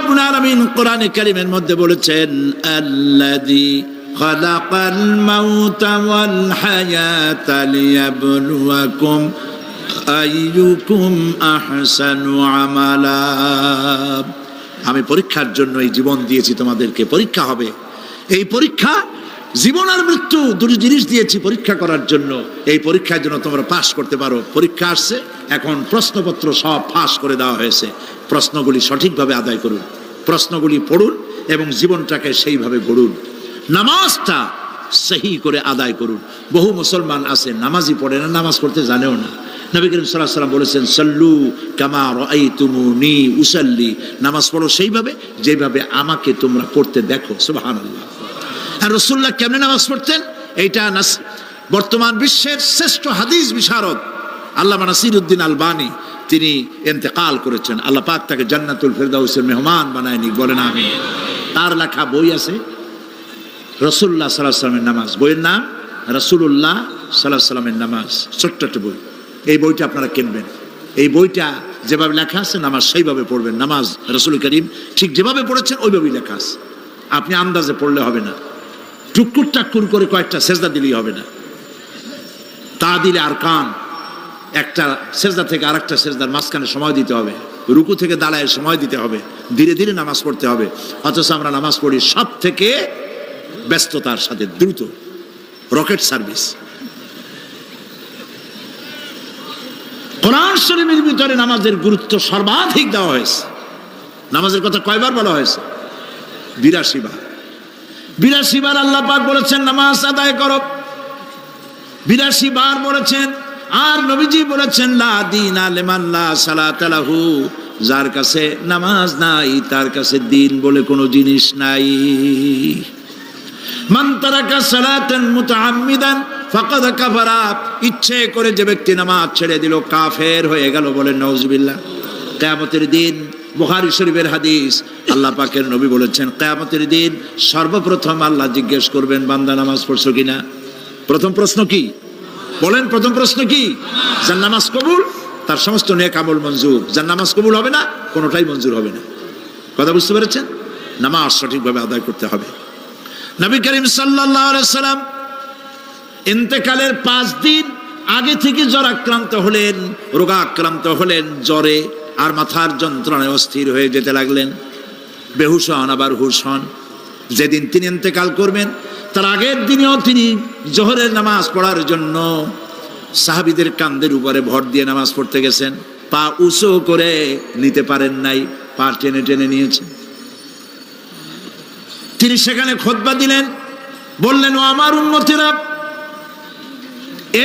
রাব্বুল আলামিন কোরআনে কারীমের মধ্যে বলেছেন, আল্লাযী খালাকাল মাউতা ওয়াল হায়াতা লিয়াবলুয়াকুম আইয়ুকুম আহসানু আমালা। আমি পরীক্ষার জন্য এই জীবন দিয়েছি, তোমাদেরকে পরীক্ষা হবে। এই পরীক্ষা, জীবন আর মৃত্যু দুটো জিনিস দিয়েছি পরীক্ষা করার জন্য। এই পরীক্ষার জন্য তোমরা পাস করতে পারো। পরীক্ষা আসছে, এখন প্রশ্নপত্র সব ফাঁস করে দেওয়া হয়েছে। প্রশ্নগুলি সঠিকভাবে আদায় করুন, প্রশ্নগুলি পড়ুন এবং জীবনটাকে সেইভাবে গড়ুন। নামাজটা সহি করে আদায় করুন। বহু মুসলমান আছে নামাজই পড়ে না, নামাজ পড়তে জানেও না। নবী করিম সাল্লাল্লাহু আলাইহি ওয়াসাল্লাম বলেছেন, সাল্লু কামা রাআইতুমুনি উসাল্লি, নামাজ পড়ো সেইভাবে যেভাবে আমাকে তোমরা পড়তে দেখো। সুবহানাল্লাহ। আর রাসূলুল্লাহ কেমনে নামাজ পড়তেন, এইটা বর্তমান বিশ্বের শ্রেষ্ঠ হাদিস বিশারদ আল্লামা নাসিরউদ্দিন আলবানী তিনি ইন্তেকাল করেছেন। আল্লাহ পাক তাকে জান্নাতুল ফেরদাউসের মেহমান বানায় নিক, বলেন আমিন। তার লেখা বই আছে রাসূলুল্লাহ সাল্লাল্লাহু আলাইহি ওয়াসাল্লামের নামাজ, বইয়ের নাম রাসূলুল্লাহ সাল্লাল্লাহু আলাইহি ওয়াসাল্লামের নামাজ, ছোট্ট একটা বই। এই বইটা আপনারা কিনবেন। এই বইটা যেভাবে লেখা আছে নামাজ সেইভাবে পড়বেন। নামাজ রাসূল করিম ঠিক যেভাবে পড়েছেন ওইভাবেই লেখা আছে। আপনি আন্দাজে পড়লে হবে না, টুকুর টাকুর করে কয়েকটা সেজদা দিলেই হবে না। তা দিলে আর কান, একটা সেজদা থেকে আরেকটা সেজদার মাঝখানে সময় দিতে হবে, রুকু থেকে দাঁড়ায় সময় দিতে হবে, ধীরে ধীরে নামাজ পড়তে হবে। অথচ আমরা নামাজ পড়ি সব থেকে ব্যস্ততার সাথে, দ্রুত, রকেট সার্ভিস। কোরআন শরীফের ভিতরে নামাজের গুরুত্ব সর্বাধিক দেওয়া হয়েছে। নামাজের কথা কয়বার বলা হয়েছে? ৮২ বার। ৮২ বার আল্লাহ পাক বলেছেন নামাজ আদায় করো, ৮২ বার বলেছেন। আর নবীজি বলেছেন, লা দীনা লিমান লা সালাতা লাহু, যার কাছে নামাজ নাই তার কাছে দিন বলে কোনো জিনিস নাই। মান তারাকা সালাতান মুতাআম্মিদান ফাকাদ কাফারা, ইচ্ছে করে যে ব্যক্তি নামাজ ছেড়ে দিল কাফের হয়ে গেল, বলেন নাউজুবিল্লাহ। কিয়ামতের দিন, বুখারী শরীফের হাদিস, আল্লাহ পাকের নবী বলেছেন কিয়ামতের দিন সর্বপ্রথম আল্লাহ জিজ্ঞেস করবেন, বান্দা নামাজ পড়ছো কিনা। প্রথম প্রশ্ন কি বলেন? প্রথম প্রশ্ন কি? যার নামাজ কবুল তার সমস্ত নেক আমল মঞ্জুর, যার নামাজ কবুল হবে না কোনোটাই মঞ্জুর হবে না। কথা বুঝতে পেরেছেন? নামাজ সঠিকভাবে আদায় করতে হবে। নবী করিম সাল্লাল্লাহু আলাইহি সাল্লাম ইন্তেকালের ৫ দিন আগে থেকে জ্বরাক্রান্ত হলেন, রোগাক্রান্ত হলেন, জ্বরে আর মাথার যন্ত্রণায় অস্থির হয়ে যেতে লাগলেন। বেহুশ হন, আবার হুশ হন। যেদিন তিনি ইন্তেকাল করবেন তার আগের দিনেও তিনি জোহরের নামাজ পড়ার জন্য সাহাবীদের কাঁধের উপরে ভর দিয়ে নামাজ পড়তে গেছেন। পা উঁচু করে নিতে পারেন নাই, পা টেনে টেনে নিয়েছেন। তিনি সেখানে খুতবা দিলেন, বললেন, ও আমার উম্মতেরা,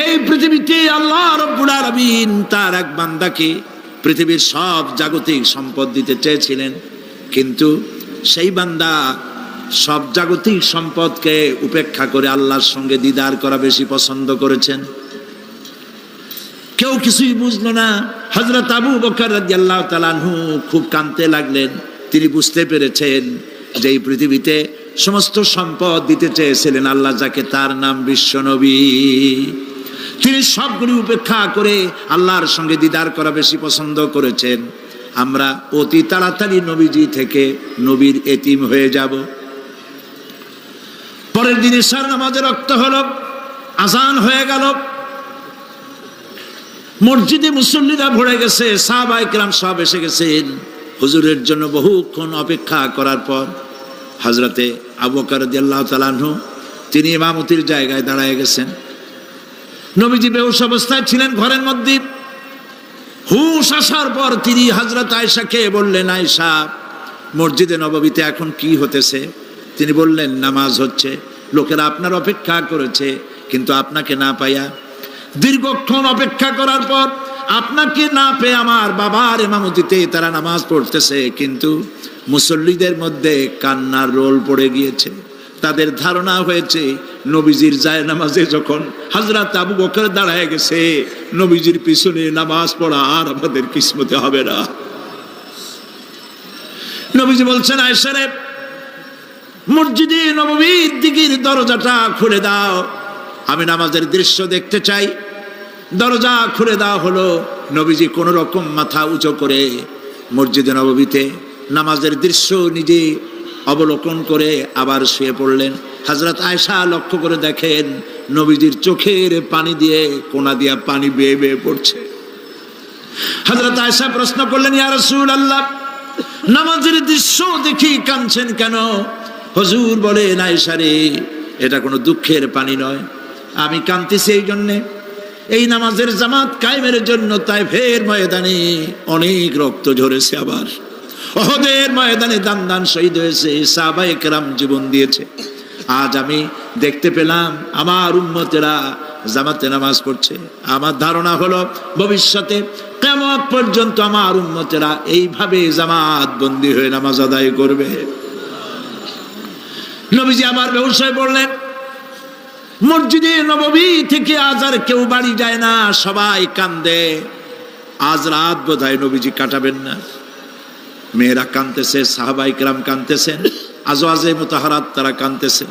এই পৃথিবীতে আল্লাহ রাব্বুল আলামিন তার এক বান্দাকে পৃথিবীর সব জাগতিক সম্পদ দিতে চেয়েছিলেন, কিন্তু সেই বান্দা সব জাগতিক সম্পদকে উপেক্ষা করে আল্লাহর সঙ্গে দিদার করা বেশি পছন্দ করেছেন। কেউ কিছুই বুঝলো না। হযরত আবু বকর রাদিয়াল্লাহু তাআলা আনহু খুব কাঁদতে লাগলেন। তিনি বুঝতে পেরেছেন যে এই পৃথিবীতে সমস্ত সম্পদ দিতে চেয়েছিলেন আল্লাহ যাকে, তার নাম বিশ্বনবী। তিনি সবগুলি উপেক্ষা করে আল্লাহর সঙ্গে দিদার করা বেশি পছন্দ করেছেন। আমরা অতি তাড়াতাড়ি নবীজি থেকে নবীর এতিম হয়ে যাব। পরের দিন ইশার নামাজের রক্ত হলো, আজান হয়ে গেল, মসজিদে মুসল্লিরা ভরে গেছে, সাহাবায়ে কেরাম সব এসে গেছেন। হুজুরের জন্য বহুক্ষণ অপেক্ষা করার পর হযরতে আবু বকর রাদিয়াল্লাহু তাআলা আনহু তিনি ইমামতির জায়গায় দাঁড়ায় গেছেন। নবীজি বেহুশ অবস্থায় ছিলেন ঘরের মধ্যে। হুশ আসার পর তিনি হযরত আয়েশাকে বললেন, আয়েশা, মসজিদে নববীতে এখন কি হতেছে? তিনি বললেন, নামাজ হচ্ছে। লোকেরা আপনার অপেক্ষা করেছে, কিন্তু আপনাকে না পাইয়া, দীর্ঘক্ষণ অপেক্ষা করার পর আপনাকে না পেয়ে আমার বাবার ইমামতিতে তারা নামাজ পড়তেছে, কিন্তু মুসল্লিদের মধ্যে কান্নার রোল পড়ে গিয়েছে। তাদের ধারণা হয়েছে নবীজির জায়নামাজে যখন হযরত আবু বকর দাঁড়ায় গেছে, নবীজির পিছনে নামাজ পড়া আর আমাদের কিসমতে হবে না। নবীজি বলছেন, আয়েশা রে, মসজিদে নববীর দিকের দরজাটা খুলে দাও, আমি নামাজের দৃশ্য দেখতে চাই। দরজা খুলে দেওয়া হলো। নবীজি কোন রকম মাথা উঁচু করে মসজিদে নববীতে নামাজের দৃশ্য নিজে অবলোকন করে আবার শুয়ে পড়লেন। হযরত আয়েশা লক্ষ্য করে দেখেন নবীজির চোখের পানি দিয়ে কোনা দিয়া পানি বেয়ে বেয়ে পড়ছে। হযরত আয়েশা প্রশ্ন করলেন, ইয়া রাসূলুল্লাহ, নামাজের দৃশ্য দেখি কাঁদছেন কেন? হুজুর বলেন, আয়েশা রে, এটা কোনো দুঃখের পানি নয়, আমি কাঁদতেছি এই জন্যে, এই নামাজের জামাত কায়েমের জন্য তায়েফের ময়দানে অনেক রক্ত ঝরেছে, আবার উহুদের ময়দানে দান দান শহীদ হয়েছে, সাহাবায়ে কেরাম জীবন দিয়েছে। আজ আমি দেখতে পেলাম আমার উম্মতেরা জামাতে নামাজ পড়ছে। আমার ধারণা হলো ভবিষ্যতে কিয়ামত পর্যন্ত আমার উম্মতেরা এইভাবে জামাত বন্দী হয়ে নামাজ আদায় করবে। নবীজি আবার বেহুশ হয়ে পড়লেন। মসজিদে নববী থেকে আজ আর কেউ বাড়ি যায় না, সবাই কান্দে। আজ রাত বোধহয় নবীজি কাটাবেন না। মেয়েরা কাঁদতেছে, সাহাবায়ে কেরাম কাঁদতেছেন, আজওয়াজে মুতাহারাত তারা কাঁদতেছেন।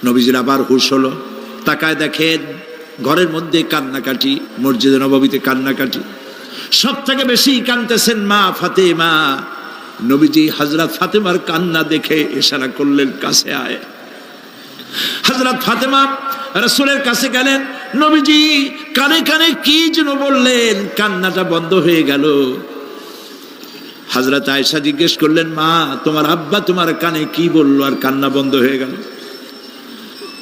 নবীজির আবার হুঁশ হলো, তাকায় দেখেন ঘরের মধ্যে কান্নাকাটি, মসজিদে নববীতে কান্নাকাটি। সব থেকে বেশি কাঁদতেছেন মা ফাতেমা। নবীজি হযরত ফাতেমার কান্না দেখে ইশারা করলেন, কাছে আয়। হযরত ফাতেমা রাসূলের কাছে গেলেন। নবীজি কানে কানে কি যেন বললেন, কান্নাটা বন্ধ হয়ে গেল। হযরত আয়েশা জিজ্ঞেস করলেন, মা, তোমার আব্বা তোমার কানে কি বললো আর কান্না বন্ধ হয়ে গেল?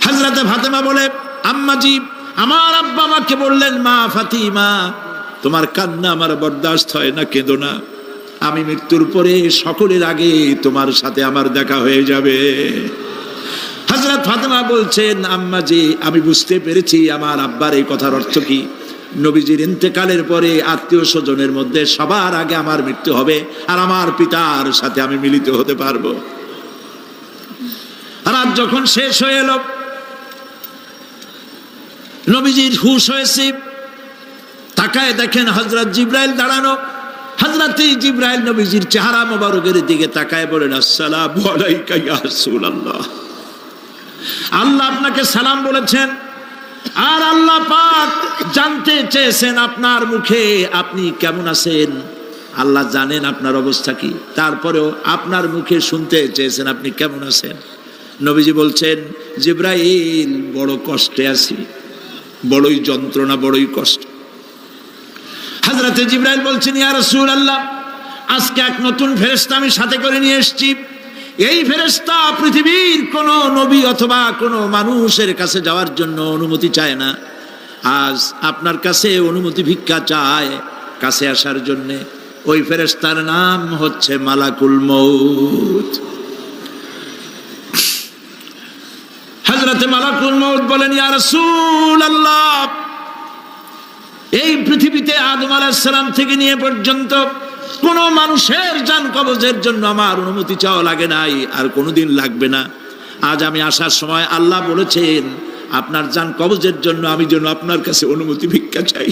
হযরত ফাতেমা বলে, আম্মাজি, আমার আব্বা আমাকে বললেন, মা ফাতিমা, তোমার কান্না আমার বরদাস্ত হয় না, কেঁদো না, আমি মৃত্যুর পরে সকলের আগে তোমার সাথে আমার দেখা হয়ে যাবে। হযরত ফাতেমা বলছেন, আম্মাজি, আমি বুঝতে পেরেছি আমার আব্বার এই কথার অর্থ কি। নবীজির ইন্তেকালের পরে আত্মীয় স্বজনের মধ্যে সবার আগে আমার মৃত্যু হবে, আর আমার পিতার সাথে আমি মিলিত হতে পারবো। রাত যখন শেষ হয়ে এলো, নবীজির হুঁশ হয়েছে, তাকায় দেখেন হযরত জিবরাইল দাঁড়ানো। হযরত জিবরাইল নবীজির চেহারা মোবারকের দিকে তাকায় বলেন, আসসালামু আলাইকা ইয়া রাসূলুল্লাহ, আল্লাহ আপনাকে সালাম বলেছেন, আর আল্লাহ পাক জানতে চেয়েছেন আপনার মুখে আপনি কেমন আছেন। আল্লাহ জানেন আপনার অবস্থা কি, তারপরেও আপনার মুখে শুনতে চেয়েছেন আপনি কেমন আছেন। নবীজি বলছেন, জিবরাইল, বড় কষ্টে আছি, বড়ই যন্ত্রণা, বড়ই কষ্ট। হযরতে জিবরাইল বলছেন, ইয়া রাসূলুল্লাহ, আজকে এক নতুন ফেরেশতা আমি সাথে করে নিয়ে এসেছি। এই ফেরেশতা পৃথিবীর কোন নবী অথবা কোন মানুষের কাছে যাওয়ার জন্য অনুমতি চায় না, আজ আপনার কাছে অনুমতি ভিক্ষা চায় কাছে আসার জন্য। ওই ফেরেশতার নাম হচ্ছে মালাকুল মউত। হযরতে মালাকুল মউত বলেন, ইয়া রাসূলুল্লাহ, এই পৃথিবীতে আদম আলাইহিস সালাম থেকে নিয়ে পর্যন্ত কোন মানুষের জান কবজের জন্য আমার অনুমতি চাওয়া লাগে নাই, আর কোনোদিন লাগবে না। আজ আমি আসার সময় আল্লাহ বলেছেন আপনার জান কবজের জন্য আমি যেন আপনার কাছে অনুমতি ভিক্ষা চাই।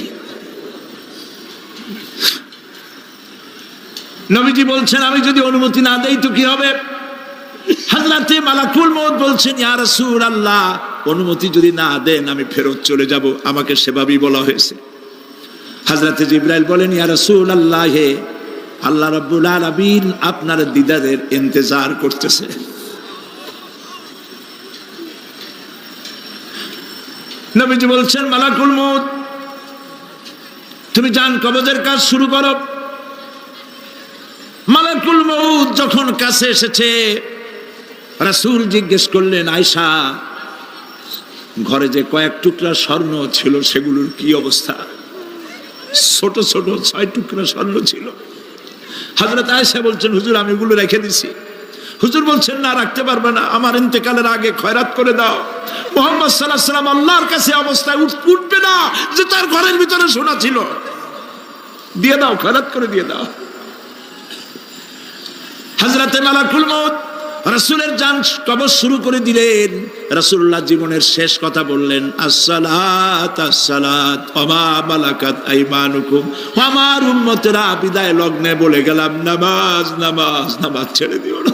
নবীজি বলছেন, আমি যদি অনুমতি না দেই তো কি হবে? হযরতে মালাকুল মউত বলছেন, ইয়া রাসূলুল্লাহ, অনুমতি যদি না দেন আমি ফেরত চলে যাব, আমাকে সেভাবেই বলা হয়েছে। হযরতে জিবরাইল বলেন, ইয়া রাসূলুল্লাহ, হে আল্লাহ রাব্বুল আলামিন আপনার দিদারের ইন্তজার করতেছে। নবীজি বলছেন, মালাকুল মউত, তুমি জান কবজের কাজ শুরু করো। মালাকুল মউত যখন কাছে এসেছে, রাসূল জিজ্ঞেস করলেন, আয়েশা, ঘরে যে কয়েক টুকরা স্বর্ণ ছিল সেগুলোর কি অবস্থা? ছোট ছোট 6 টুকরা স্বর্ণ ছিল। হযরত আয়েশা বলছেন, হুজুর আমি এগুলো রেখে দিছি। হুজুর বলছেন, না, রাখতে পারবে না, আমার ইন্তেকালের আগে খয়রাত করে দাও। মুহাম্মদ সাল্লাল্লাহু আলাইহি ওয়াসাল্লাম আল্লাহর কাছে অবস্থায় উঠবে না যে তার ঘরের ভিতরে সোনা ছিল, দিয়ে দাও, খয়রাত করে দিয়ে দাও। হযরতে মালাকুল মউত রাসূলের জান কবজ শুরু করে দিলেন। রাসূলুল্লাহ জীবনের শেষ কথা বললেন, আসসালাত আসসালাত ওয়া মা মালাকাত আইমানুকুম। আমার উম্মতেরা বিদায় লগ্নে বলে গেলাম, নামাজ নামাজ নামাজ ছেড়ে দিও না।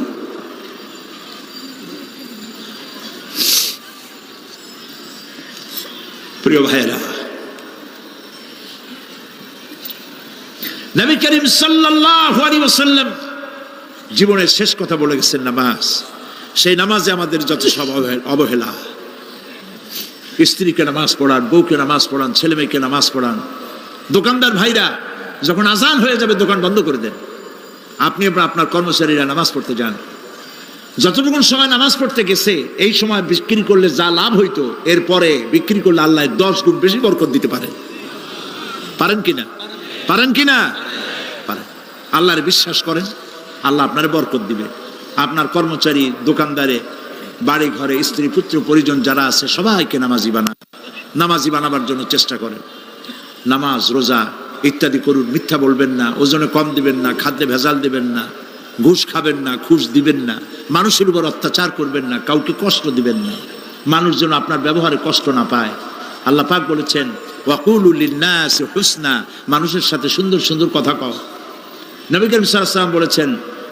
প্রিয় ভাইরা, নবী করিম সাল্লাল্লাহু আলাইহি ওয়াসাল্লাম জীবনের শেষ কথা বলে গেছেন নামাজ। সেই নামাজে আমাদের যত সব অবহেলা, স্ত্রীকে নামাজ পড়ান, বউকে নামাজ পড়ান, ছেলে মেয়েকে নামাজ পড়ান। দোকানদার ভাইরা যখন আজান হয়ে যাবে দোকান বন্ধ করে দেন, আপনি আপনার কর্মচারীরা নামাজ পড়তে যান। যতটুকু সময় নামাজ পড়তে গেছে এই সময় বিক্রি করলে যা লাভ হইতো এরপরে বিক্রি করলে আল্লাহ 10 গুণ বেশি বরকত দিতে পারেন। পারেন কিনা? পারেন কিনা? পারেন। আল্লাহর বিশ্বাস করেন, আল্লাহ আপনার বরকত দিবে। আপনার কর্মচারী, দোকানদারে, বাড়ি ঘরে স্ত্রী পুত্র পরিজন যারা আছে সবাইকে নামাজি বানাবার জন্য চেষ্টা করেন। নামাজ রোজা ইত্যাদি করুন। মিথ্যা বলবেন না, ওজনে কম দিবেন না, খাদ্যে ভেজাল দিবেন না, ঘুষ খাবেন না, ঘুষ দিবেন না, মানুষের উপর অত্যাচার করবেন না, কাউকে কষ্ট দিবেন না, মানুষ যেন আপনার ব্যবহারে কষ্ট না পায়। আল্লাহ পাক বলেছেন ওয়াকুলু লিন্নাসি হুসনা, মানুষের সাথে সুন্দর সুন্দর কথা কও। নবী করিম সাল্লাল্লাহু আলাইহি ওয়াসাল্লাম বলেছেন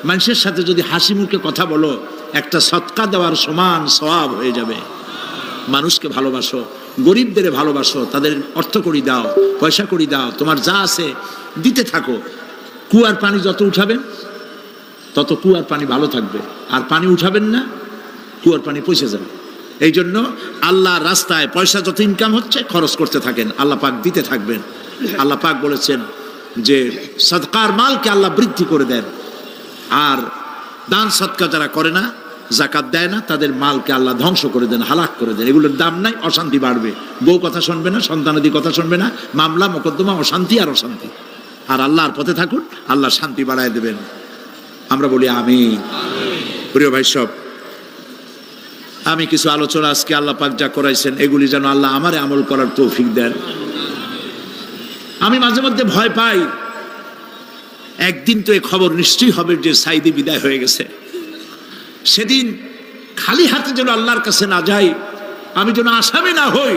মানুষের সাথে যদি হাসি মুখে কথা বলো একটা সদকা দেওয়ার সমান সওয়াব হয়ে যাবে। মানুষকে ভালোবাসো, গরিবদের ভালোবাসো, তাদের অর্থ করি দাও, পয়সা করি দাও, তোমার যা আছে দিতে থাকো। কুয়ার পানি যত উঠাবেন তত কুয়ার পানি ভালো থাকবে, আর পানি উঠাবেন না কুয়ার পানি পচে যাবে। এই জন্য আল্লাহর রাস্তায় পয়সা যত ইনকাম হচ্ছে খরচ করতে থাকেন, আল্লাহ পাক দিতে থাকবেন। আল্লাহ পাক বলেছেন যে সদকার মালকে আল্লাহ বৃদ্ধি করে দেন, আর দান সদকা যারা করে না, যাকাত দেয় না, তাদের মালকে আল্লাহ ধ্বংস করে দেন, হালাক করে দেন। এগুলোর দাম নাই, অশান্তি বাড়বে, বউ কথা শুনবে না, সন্তানাদি কথা শুনবে না, মামলা মোকদ্দমা, অশান্তি আর অশান্তি। আর আল্লাহর পথে থাকুন, আল্লাহ শান্তি বাড়ায় দেবেন। আমরা বলি আমিন। প্রিয় ভাই সব, আমি কিছু আলোচনা আজকে আল্লাহ পাক যা করাইছেন এগুলি যেন আল্লাহ আমারে আমল করার তৌফিক দেন। আমি মাঝে মধ্যে ভয় পাই, একদিন তো এই খবর নিশ্চয়ই হবে যে সাইদি বিদায় হয়ে গেছে। সেদিন খালি হাতে যেন আল্লাহর কাছে না যাই, আমি যেন আসামি না হই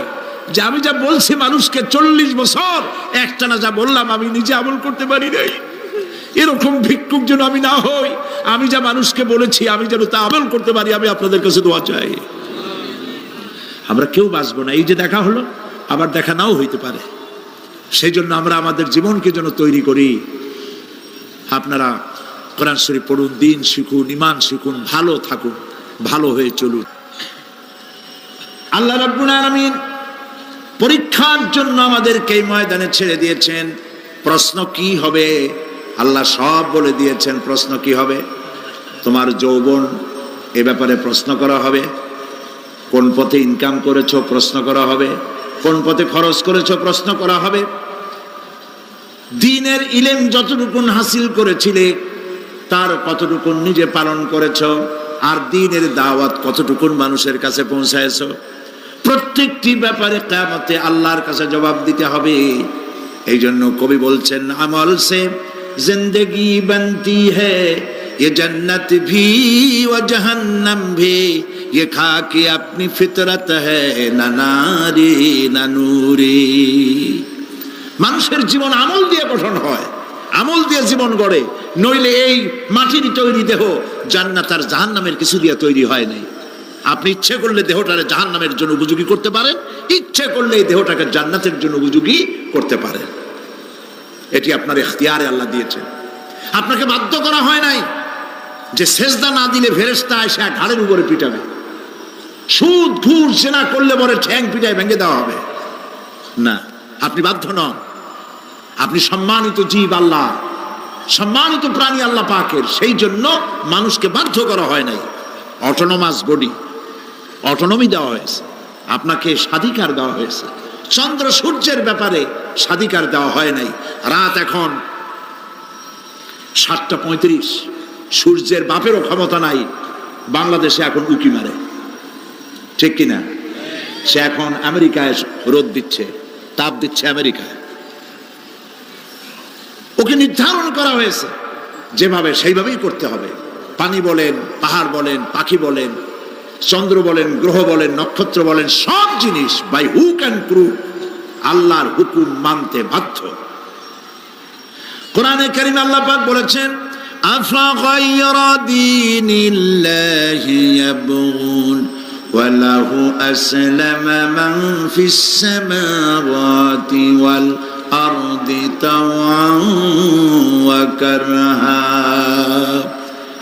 যে আমি যা বলছি মানুষকে 40 বছর একটানা যা বললাম আমি নিজে আমল করতে পারি নাই। এরকম ভিক্ষুক যেন আমি না হই, আমি যা মানুষকে বলেছি আমি যেন তা আমল করতে পারি। আমি আপনাদের কাছে দোয়া চাই। আমরা কেউ বাঁচবো না, এই যে দেখা হলো আবার দেখা নাও হইতে পারে। সেই জন্য আমরা আমাদের জীবনকে যেন তৈরি করি। আপনারা কোরআন শরীফ পড়ুন, দিন শিখুন, ঈমান শিখুন, ভালো থাকুন, ভালো হয়ে চলুন। আল্লাহ রাব্বুল আলামিন পরীক্ষার জন্য আমাদেরকে এই ময়দানে ছেড়ে দিয়েছেন। প্রশ্ন কি হবে আল্লাহ সব বলে দিয়েছেন। প্রশ্ন কি হবে? তোমার যৌবন, এ ব্যাপারে প্রশ্ন করা হবে। কোন পথে ইনকাম করেছো প্রশ্ন করা হবে। কোন পথে খরচ করেছো প্রশ্ন করা হবে। দ্বীনের ইলম যতটুকু হাসিল করেছিলে তার কতটুকু নিজে পালন করেছো, আর দ্বীনের দাওয়াত কতটুকু মানুষের কাছে পৌঁছায়ছো। প্রত্যেকটি ব্যাপারে কিয়ামতে আল্লাহর কাছে জবাব দিতে হবে। এই জন্য কবি বলছেন আমল সে जिंदगी बनती है ये जन्नत भी व जहन्नम भी ये खाकी अपनी फितरत है ना नारी ना नूरी। মানুষের জীবন আমল দিয়ে গঠন হয়, আমল দিয়ে জীবন গড়ে, নইলে এই মাটির তৈরি দেহ জান্নাত আর জাহান্নামের কিছু দিয়ে তৈরি হয় নাই। আপনি ইচ্ছে করলে দেহটাকে জাহান্নামের জন্য উপযোগী করতে পারেন, ইচ্ছে করলে এই দেহটাকে জান্নাতের জন্য উপযোগী করতে পারেন। এটি আপনার ইখতিয়ারে আল্লাহ দিয়েছেন। আপনাকে বাধ্য করা হয় নাই যে সেজদা না দিলে ফেরেশতা এসে ঘাড়ের উপরে পিটাবে, সুদ ঘুষ জেনা করলে পরে ঠ্যাং পিটায় ভেঙে দেওয়া হবে না। আপনি বাধ্য নন। আপনি সম্মানিত জীব, আল্লাহ সম্মানিত প্রাণী আল্লাহ পাকের। সেই জন্য মানুষকে বাধ্য করা হয় নাই। অটোনমাস বডি, অটোনমি দেওয়া হয়েছে, আপনাকে স্বাধিকার দেওয়া হয়েছে। চন্দ্র সূর্যের ব্যাপারে স্বাধিকার দেওয়া হয় নাই। রাত এখন 7:35, সূর্যের বাপেরও ক্ষমতা নাই বাংলাদেশে এখন উকি মারে, ঠিক কিনা? সে এখন আমেরিকায় রোদ দিচ্ছে, তাপ দিচ্ছে আমেরিকায়। ওকে নির্ধারণ করা হয়েছে যেভাবে সেইভাবেই করতে হবে। পানি বলেন, পাহাড় বলেন, পাখি বলেন, চন্দ্র বলেন, গ্রহ বলেন, নক্ষত্র বলেন, সব জিনিস বাই হুক অ্যান্ড ক্রুক আল্লাহর হুকুম মানতে বাধ্য। কোরআনে কারীমে আল্লাহ পাক বলেছেন আফা গায়রা দীনিল্লাহি ইয়াবগুন ওয়া লাহু আসলামা মান ফিস সামাওয়াতি ওয়াল আরদি তাওআন ওয়া কারহা।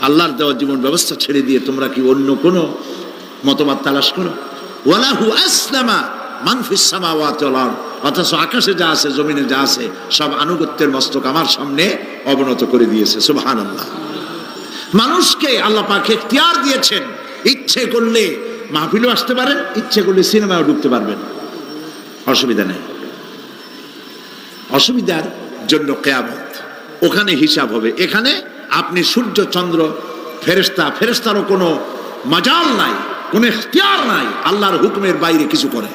আল্লাহর দেওয়া জীবন ব্যবস্থা ছেড়ে দিয়ে তোমরা কি অন্য কোনো মতবাদ তালাশ করো? ওয়ালাহু আসলামা মান ফিস সামাওয়াতি ওয়াল আরদ, অথচ আকাশে যা আছে জমিনে যা আছে সব আনুগত্যের মস্তক আমার সামনে অবনত করে দিয়েছে। সুবহানাল্লাহ। মানুষকে আল্লাহ পাক ইখতিয়ার দিয়েছেন, ইচ্ছে করলে মাহফিলও আসতে পারেন, ইচ্ছে করলে সিনেমাও ঢুকতে পারবেন, অসুবিধা নেই। অসুবিধার জন্য কিয়ামত, ওখানে হিসাব হবে। এখানে আপনি সূর্য চন্দ্র ফেরেশতারও কোনো মাজাল নাই, কোনো ইখতিয়ার নাই আল্লাহর হুকুমের বাইরে কিছু করে।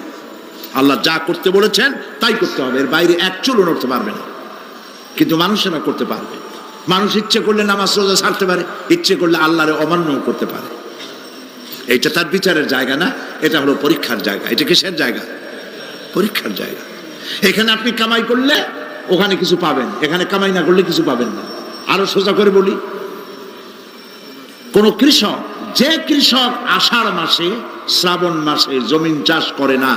আল্লাহ যা করতে বলেছেন তাই করতে হবে, এর বাইরে এক চুলও নড়তে পারবে না। কিন্তু মানুষেরা করতে পারবে। মানুষ ইচ্ছে করলে নামাজ রোজা ছাড়তে পারে, ইচ্ছে করলে আল্লাহরে অমান্য করতে পারে। এইটা তার বিচারের জায়গা না, এটা হলো পরীক্ষার জায়গা। এটা কিসের জায়গা? পরীক্ষার জায়গা। এখানে আপনি কামাই করলে ওখানে কিছু পাবেন, এখানে কামাই না করলে কিছু পাবেন না। আরো সোজা করে বলি, কোন কৃষক, যে কৃষক আষাঢ় মাসে শ্রাবণ মাসে জমিন চাষ করে না,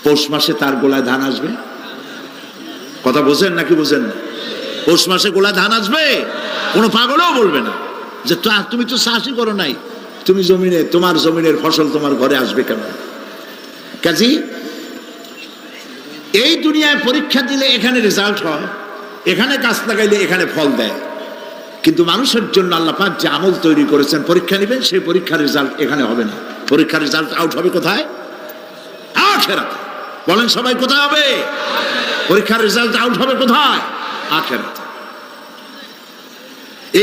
পৌষ মাসে তার গোলায় ধান আসবে? কথা বোঝেন নাকি বোঝেন না? পৌষ মাসে গোলায় ধান আসবে? কোনো পাগলও বলবে না যে তুমি তো চাষই করো নাই, তুমি জমিনে, তোমার জমিনের ফসল তোমার ঘরে আসবে কেন? কাজী এই দুনিয়ায় পরীক্ষা দিলে এখানে রেজাল্ট হয়, এখানে গাছ লাগাইলে এখানে ফল দেয়। কিন্তু মানুষের জন্য আল্লাহ পাক যে আমল তৈরি করেছেন, পরীক্ষা নেবেন, সেই পরীক্ষার রেজাল্ট এখানে হবে না। পরীক্ষার রেজাল্ট আউট হবে কোথায়? আখিরাতে। বলেন সবাই, কোথায় হবে? পরীক্ষার রেজাল্ট আউট হবে কোথায়? আখিরাতে।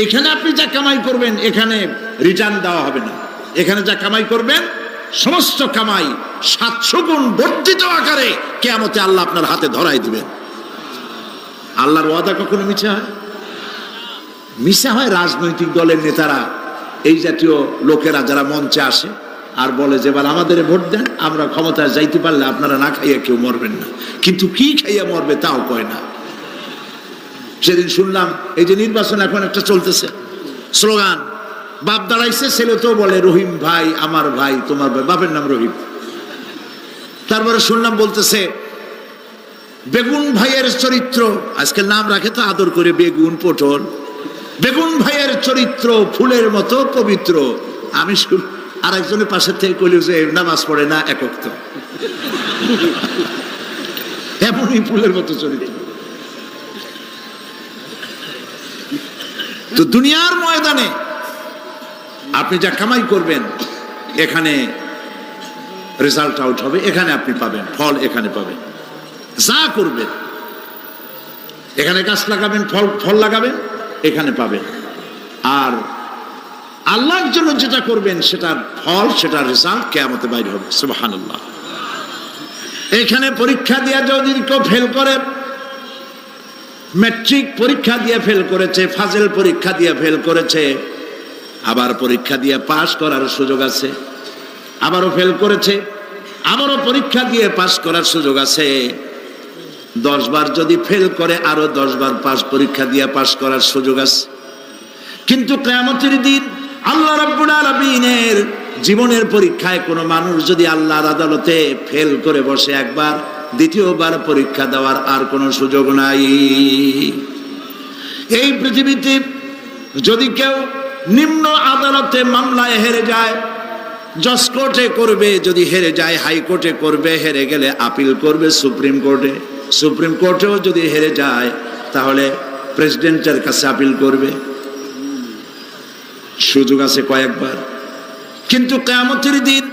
এইখানে আপনি যা কামাই করবেন এখানে রিটার্ন দেওয়া হবে না। এখানে যা কামাই করবেন সমস্ত কামাই 700 গুণ বর্ধিত আকারে কিয়ামতে আল্লাহ আপনার হাতে ধরাই দিবেন। আল্লাহর ওয়াদা কখনো মিথ্যা হয়? মিথ্যা হয় রাজনৈতিক দলের নেতারা, এই জাতীয় লোকেরা যারা মঞ্চে আসে আর বলে যে এবার আমাদের ভোট দেন, আমরা ক্ষমতায় যাইতে পারলে আপনারা না খাইয়া কেউ মরবেন না। কিন্তু কি খাইয়া মরবে তাও কয় না। সেদিন শুনলাম এই যে নির্বাচন এখন একটা চলতেছে, স্লোগান বাপ দাঁড়াইছে, ছেলে তো বলে রহিম ভাই আমার ভাই, তোমার ভাই, বাপের নাম রহিম। তারপরে শুনলাম বলতেছে বেগুন ভাইয়ের চরিত্র, আজকে নাম রাখে তো আদর করে, বেগুন পটল, বেগুন ভাইয়ের চরিত্র ফুলের মতো পবিত্র। আমি আর একজনের পাশের থেকে কইল যে নামাজ পড়ে না, একক তো এমনই ফুলের মতো চরিত্র। তো দুনিয়ার ময়দানে আপনি যা কামাই করবেন এখানে রেজাল্ট আউট হবে, এখানে আপনি পাবেন ফল, এখানে পাবেন। যা করবেন এখানে গাছ লাগাবেন, ফল লাগাবেন, এখানে পাবেন। আর আল্লাহর জন্য যেটা করবেন সেটার ফল, সেটার রেজাল্ট কিয়ামতে বাইরে হবে। সুবহানাল্লাহ। এখানে পরীক্ষা দিয়ে যদি কেউ ফেল করে, ম্যাট্রিক পরীক্ষা দিয়ে ফেল করেছে, ফাজেল পরীক্ষা দিয়ে ফেল করেছে, আবার পরীক্ষা দিয়ে পাস করার সুযোগ আছে, আবারও ফেল করেছে, আবারও পরীক্ষা দিয়ে পাস করার সুযোগ আছে। 10 বার যদি ফেল করে আরো 10 বার পরীক্ষা দিয়ে পাস করার সুযোগ আছে। কিন্তু কিয়ামতের দিন আল্লাহ রাব্বুল আলামিনের জীবনের পরীক্ষায় কোনো মানুষ যদি আল্লাহর আদালতে ফেল করে বসে একবার, দ্বিতীয়বার পরীক্ষা দেওয়ার আর কোনো সুযোগ নাই। এই পৃথিবীতে যদি কেউ নিম্ন আদালতে মামলায় হেরে যায়, জজ কোর্টে করবে, যদি হেরে যায় হাইকোর্টে করবে, হেরে গেলে আপিল করবে সুপ্রিম কোর্টে, সুপ্রিম কোর্টেও যদি হেরে যায় তাহলে প্রেসিডেন্টের কাছে আপিল করবে। সুযোগ আছে কয়েকবার। কিন্তু কিয়ামতের দিন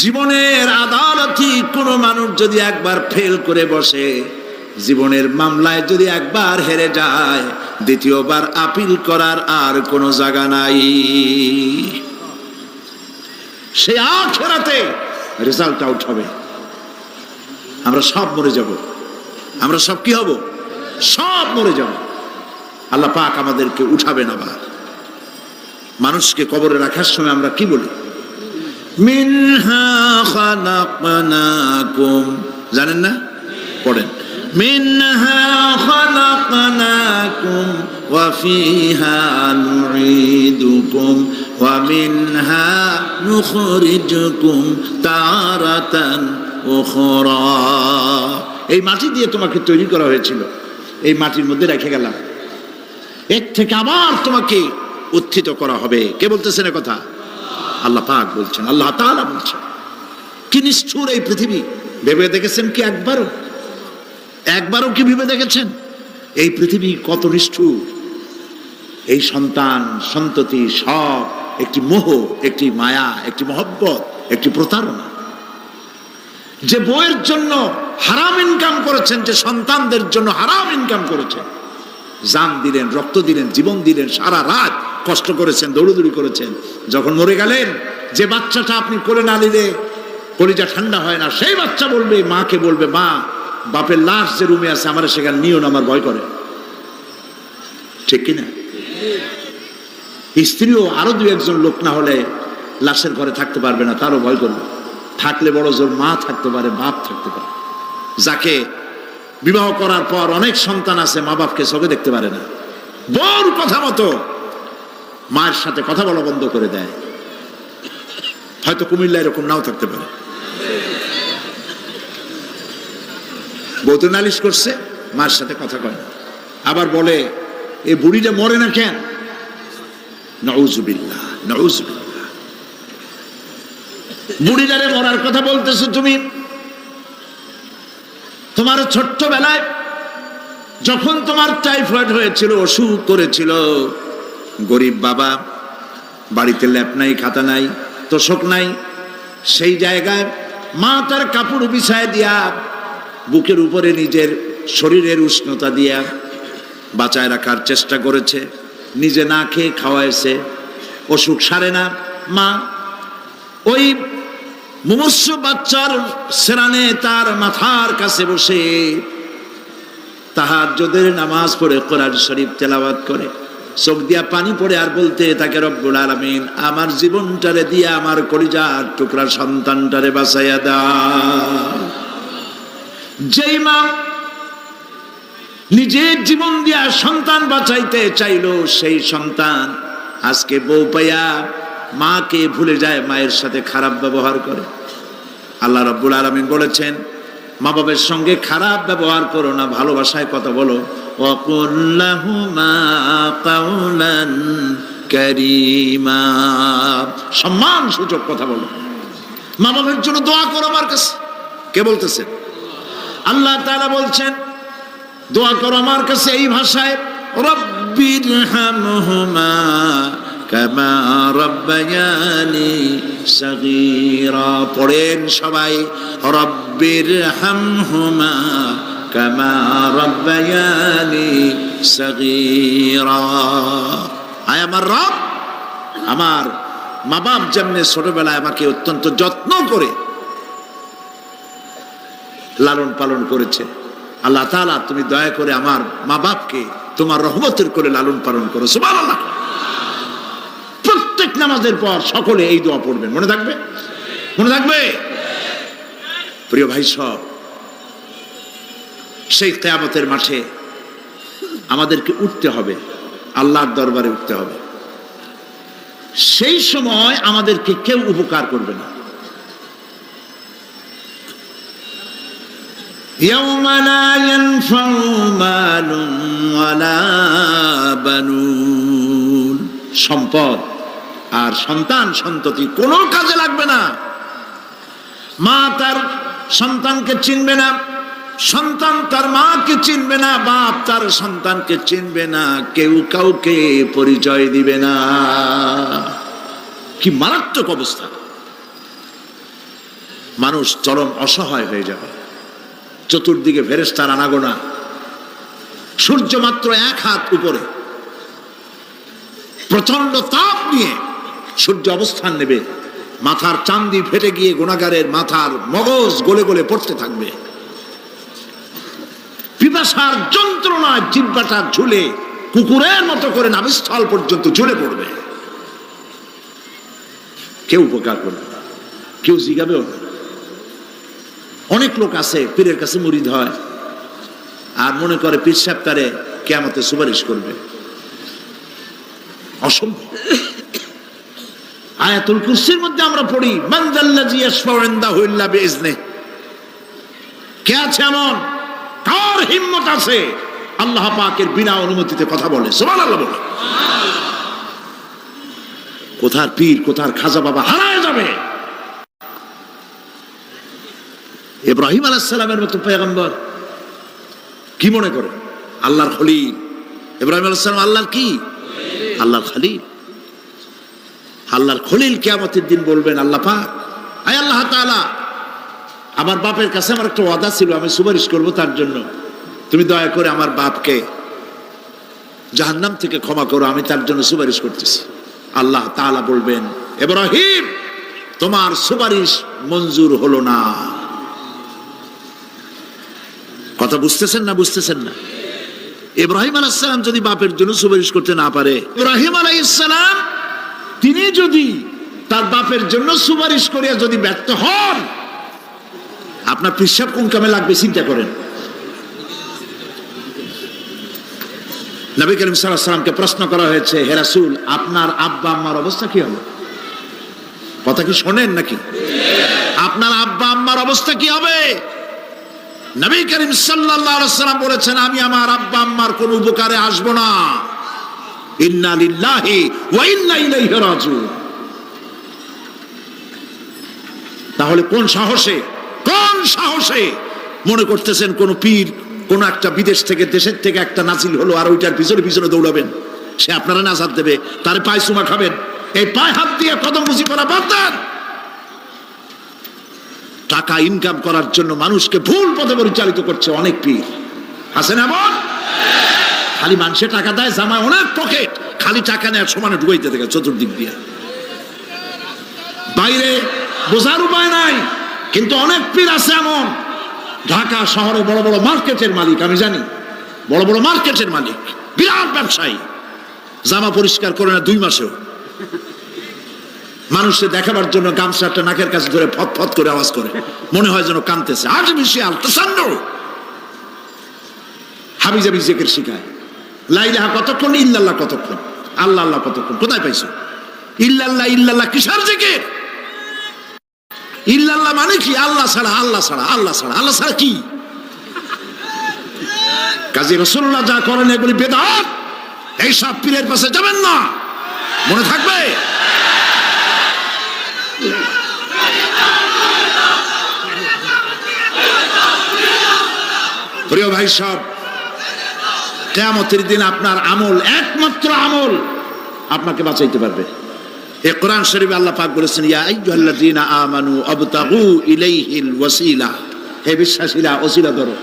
জীবনের আদালতে কোনো মানুষ যদি একবার ফেল করে বসে, জীবনের মামলায় যদি একবার হেরে যায়, দ্বিতীয়বার আপিল করার আর কোনো জায়গা নাই। সে আখিরাতে রেজাল্ট আউট হবে। আমরা সব মরে যাব, আমরা সব কি হব? সব মরে যাব। আল্লাহ পাক আমাদেরকে উঠাবেন আবার। মানুষকে কবরে রাখার সময় আমরা কি বলি? মিনহা খালাকনাকুম, জানেন না? পড়েন, মিনহা খালাকনাকুম ওয়া ফিহা নুঈদুকুম ওয়া মিনহা নুখরিজুকুম তারাতান উখরা। এই মাটি দিয়ে তোমাকে তৈরি করা হয়েছিল, এই মাটির মধ্যে রেখে গেলাম, এর থেকে আবার তোমাকে উত্থিত করা হবে। কে বলতেছেন এ কথা? আল্লাহ পাক বলছেন, আল্লাহ তাআলা বলছেন। কি নিষ্ঠুর এই পৃথিবী! ভেবে দেখেছেন কি একবারও কি ভেবে দেখেছেন এই পৃথিবী কত নিষ্ঠুর? এই সন্তান সন্ততি সব একটি মোহ, একটি মায়া, একটি মহব্বত, একটি প্রতারণা। যে বইয়ের জন্য হারাম ইনকাম করেছেন, যে সন্তানদের জন্য হারাম ইনকাম করেছেন, জান দিলেন, রক্ত দিলেন, জীবন দিলেন, সারা রাত কষ্ট করেছেন, দৌড়দৌড়ি করেছেন, যখন মরে গেলেন, যে বাচ্চাটা আপনি কোলে না নিলে কলিজা ঠান্ডা হয় না, সেই বাচ্চা বলবে, মাকে বলবে, মা বাপের লাশ যে রুমে আছে আমার সেখানে নিও না, আমার ভয় করে। ঠিক কিনা? স্ত্রীও আরো দু একজন লোক না হলে লাশের ঘরে থাকতে পারবে না, তারও ভয় করবে। থাকলে বড় জোর মা থাকতে পারে, বাপ থাকতে পারে। যাকে বিবাহ করার পর অনেক সন্তান আছে, মা বাপকে চোখে দেখতে পারে না, বড় কথা মতো মায়ের সাথে কথা বলা বন্ধ করে দেয়। হয়তো কুমিল্লা এরকম নাও থাকতে পারে। বউ তো নালিশ করছে, মায়ের সাথে কথা কয় না, আবার বলে এই বুড়িটা মরে না কেন? নাউজুবিল্লাহ, নাউজুবিল্লাহ। বুড়িটারে মরার কথা বলতেছো তুমি? তোমার ছোট্টবেলায় যখন তোমার টাইফয়েড হয়েছিল, অসুখ করেছিল, গরিব বাবা, বাড়িতে ল্যাপ নাই, খাতা নাই, তোষক নাই, সেই জায়গায় মা তার কাপড় বিছায় দিয়া বুকের উপরে নিজের শরীরের উষ্ণতা দিয়া বাঁচায় রাখার চেষ্টা করেছে, নিজে না খেয়ে খাওয়াইছে, অসুখ সারে না। মা ওই মুমূর্ষ বাচ্চার সেরানে তার মাথার কাছে বসে তাহাজ্জুদের নামাজ পড়ে কোরআন শরীফ তেলাওয়াত করে, চোখ দিয়া পানি পড়ে আর বলতে তাকে, রব্বুল আলামিন আমার জীবনটারে দিয়া আমার কলিজার টুকরা সন্তানটারে বাঁচাইয়া দাও। যেই মা নিজের জীবন দিয়া সন্তান বাঁচাইতে চাইলো, সেই সন্তান আজকে বউ পাইয়া মাকে ভুলে যায়, মায়ের সাথে খারাপ ব্যবহার করে। আল্লাহ রাব্বুল আলামিন বলেছেন, মা বাবার সঙ্গে খারাপ ব্যবহার করো না, ভালোবাসায় কথা বলো। ওয়াকুল লাহুমা কাওলান কারীমা, সম্মান সূচক কথা বলো। মা বাবার জন্য দোয়া করো আমার কাছে। কে বলতেছেন? আল্লাহ তাআলা বলছেন, দোয়া করো আমার কাছে এই ভাষায়, রব্বিরহামহুমা কামা রাব্বায়ানি সাগীরা। পড়েন সবাই, রব্বিরহামহুমা কামা রাব্বায়ানি সাগীরা। আয় আমার রব, আমার মা বাপ যেমনে ছোটবেলায় আমাকে অত্যন্ত যত্ন করে লালন পালন করেছে, আল্লাহ তাআলা তুমি দয়া করে আমার মা বাপকে তোমার রহমতের করে লালন পালন করো। সুবহানাল্লাহ। প্রত্যেক নামাজের পর সকলে এই দোয়া পড়বেন, মনে থাকবে? মনে থাকবে? প্রিয় ভাই সব, সেই কিয়ামতের মাঠে আমাদেরকে উঠতে হবে, আল্লাহর দরবারে উঠতে হবে। সেই সময় আমাদেরকে কেউ উপকার করবে না। ইয়াউমা লা ইয়ানফাউ মালুন ওয়ালা বানুন, সম্পদ আর সন্তান সন্ততি কোনো কাজে লাগবে না। মা তার সন্তানকে চিনবে না, সন্তান তার মাকে চিনবে না, বাপ তার সন্তানকে চিনবে না, কেউ কাউকে পরিচয় দিবে না। কি মারাত্মক অবস্থা! মানুষ চরম অসহায় হয়ে যাবে। চতুর্দিকে ফেরেশতার আনাগোনা, সূর্য মাত্র 1 হাত উপরে, প্রচন্ড তাপ নিয়ে সূর্য অবস্থান নেবে, মাথার চান্দি ফেটে গিয়ে গুনাহগারের মাথার মগজ গলে গলে পড়তে থাকবে। পিপাসার যন্ত্রণায় জিহ্বাটা ঝুলে কুকুরের মতো করে নাভিস্থল পর্যন্ত ঝুলে পড়বে। কেউ উপকার করবে না, কেউ জিগাবেও না। অনেক লোক আছে পীরের কাছে মুরিদ হয় আর মনে করে পীর সাহেব তারে কিয়ামতে সুপারিশ করবে। অসম্ভব। আয়াতুল কুরসির মধ্যে আমরা পড়ি, মান যাল্লাযী ইয়াশফাউ ইনদাহু ইল্লা বিইজনিহি। কে আছে এমন? কার হিম্মত আছে আল্লাহ পাকের বিনা অনুমতিতে কথা বলে, সুবহানাল্লাহ বলে। কোথার পীর কোথার খাজা বাবা হারায় যাবে। ইব্রাহিম আলাইহিস সালামের মতো পয়গম্বর কি মনে করে আল্লাহর খলিল। ইব্রাহিম আলাইহিস সালাম আল্লাহর কি? আল্লাহর খলিল। আল্লাহর খলিল কিয়ামতের দিন বলবেন আল্লাহ পাক, আয় আল্লাহ তাআলা, আমার বাপের কাছে আমার একটা ওয়াদা ছিল, আমি সুপারিশ করব তার জন্য, তুমি দয়া করে আমার বাপকে জাহান্নাম থেকে ক্ষমা করো, আমি তার জন্য সুপারিশ করতেছি। আল্লাহ তাআলা বলবেন, ইব্রাহিম তোমার সুপারিশ মঞ্জুর হলো না। কথা বুঝতেছেন না? বুঝতেছেন না? ইব্রাহিম আলাইহিস সালাম যদি বাপের জন্য সুপারিশ করতে না পারে, ইব্রাহিম আলাইহিস সালাম তিনি যদি তার বাপের জন্য সুপারিশ করিয়া যদি ব্যর্থ হন, আপনার পিসাব কোন কামে লাগবে চিন্তা করেন। নবী করিম সাল্লাল্লাহু আলাইহি ওয়াসাল্লামকে প্রশ্ন করা হয়েছে, হে রাসূল আপনার আব্বা আম্মার অবস্থা কি হবে? কথা কি শোনেন নাকি? আপনার আব্বা আম্মার অবস্থা কি হবে? নবী করিম সাল্লাল্লাহু আলাইহি ওয়াসাল্লাম বলেছেন, আমি আমার আব্বা আম্মার কোন উপকারে আসব না। ইন্না লিল্লাহি ওয়া ইন্না ইলাইহি রাজিউন। তাহলে কোন সাহসে মনে করতেছেন কোন পীর কোন একটা বিদেশ থেকে দেশের থেকে একটা নাজিল হলো আর ওইটার পিছনে পিছনে দৌড়াবেন, সে আপনারা নাজাত দেবে, তার পায়ে চুমা খাবেন? এই পায়ে হাত দিয়ে কদম বুঝি করা বাদ দেন। টাকা ইনকাম করার জন্য মানুষকে ভুল পথে পরিচালিত করছে অনেক পীর, আছে না? এমন খালি মানুষে টাকা দেয়, জামায় অনেক পকেট, খালি টাকা নেওয়ার সমানে ঢুকাইতে থাকে চতুর্দিক দিয়ে, বাইরে বোঝার উপায় নাই। কিন্তু অনেক পীর আছে এমন, ঢাকা শহরে বড় বড় মার্কেটের মালিক, আমি জানি বড় বড় মার্কেটের মালিক, বিরাট ব্যবসায়ী, জামা পরিষ্কার করে না 2 মাসেও, মানুষকে দেখাবার জন্য গামছাটা নাকের কাছে ধরে ফত ফত করে আওয়াজ করে, মনে হয় যেন কাঁদতেছে। আর্টিফিশিয়াল তাসান্নু, হাবিজাবি জিকির শিখায়, লা ইলাহা কতক্ষণ, ইল্লাল্লাহ কতক্ষণ, আল্লাহ আল্লাহ কতক্ষণ, কোথায় পাইছো? ইল্লাল্লাহ ইল্লাল্লাহ কিসের জিকির? ইল্লাল্লাহ মানে কি? আল্লাহ ছাড়া, আল্লাহ ছাড়া, আল্লাহ ছাড়া, আল্লাহ ছাড়া কি? কাজী রাসূলুল্লাহ যা করেন এগুলি বেদাত। এই সব পীরের পাশে যাবেন না, মনে থাকবে। প্রিয় ভাই সব, কিয়ামতের দিন আপনার আমল, একমাত্র আমল আপনাকে বাঁচাইতে পারবে। এই কোরআন শরীফে আল্লাহ পাক বলেছেন, ইয়া আইয়ুহাল্লাযীনা আমানু আবতাগু ইলাইহিল ওয়াসিলা, হে বিশ্বাসীরা ওসিলা ধরো।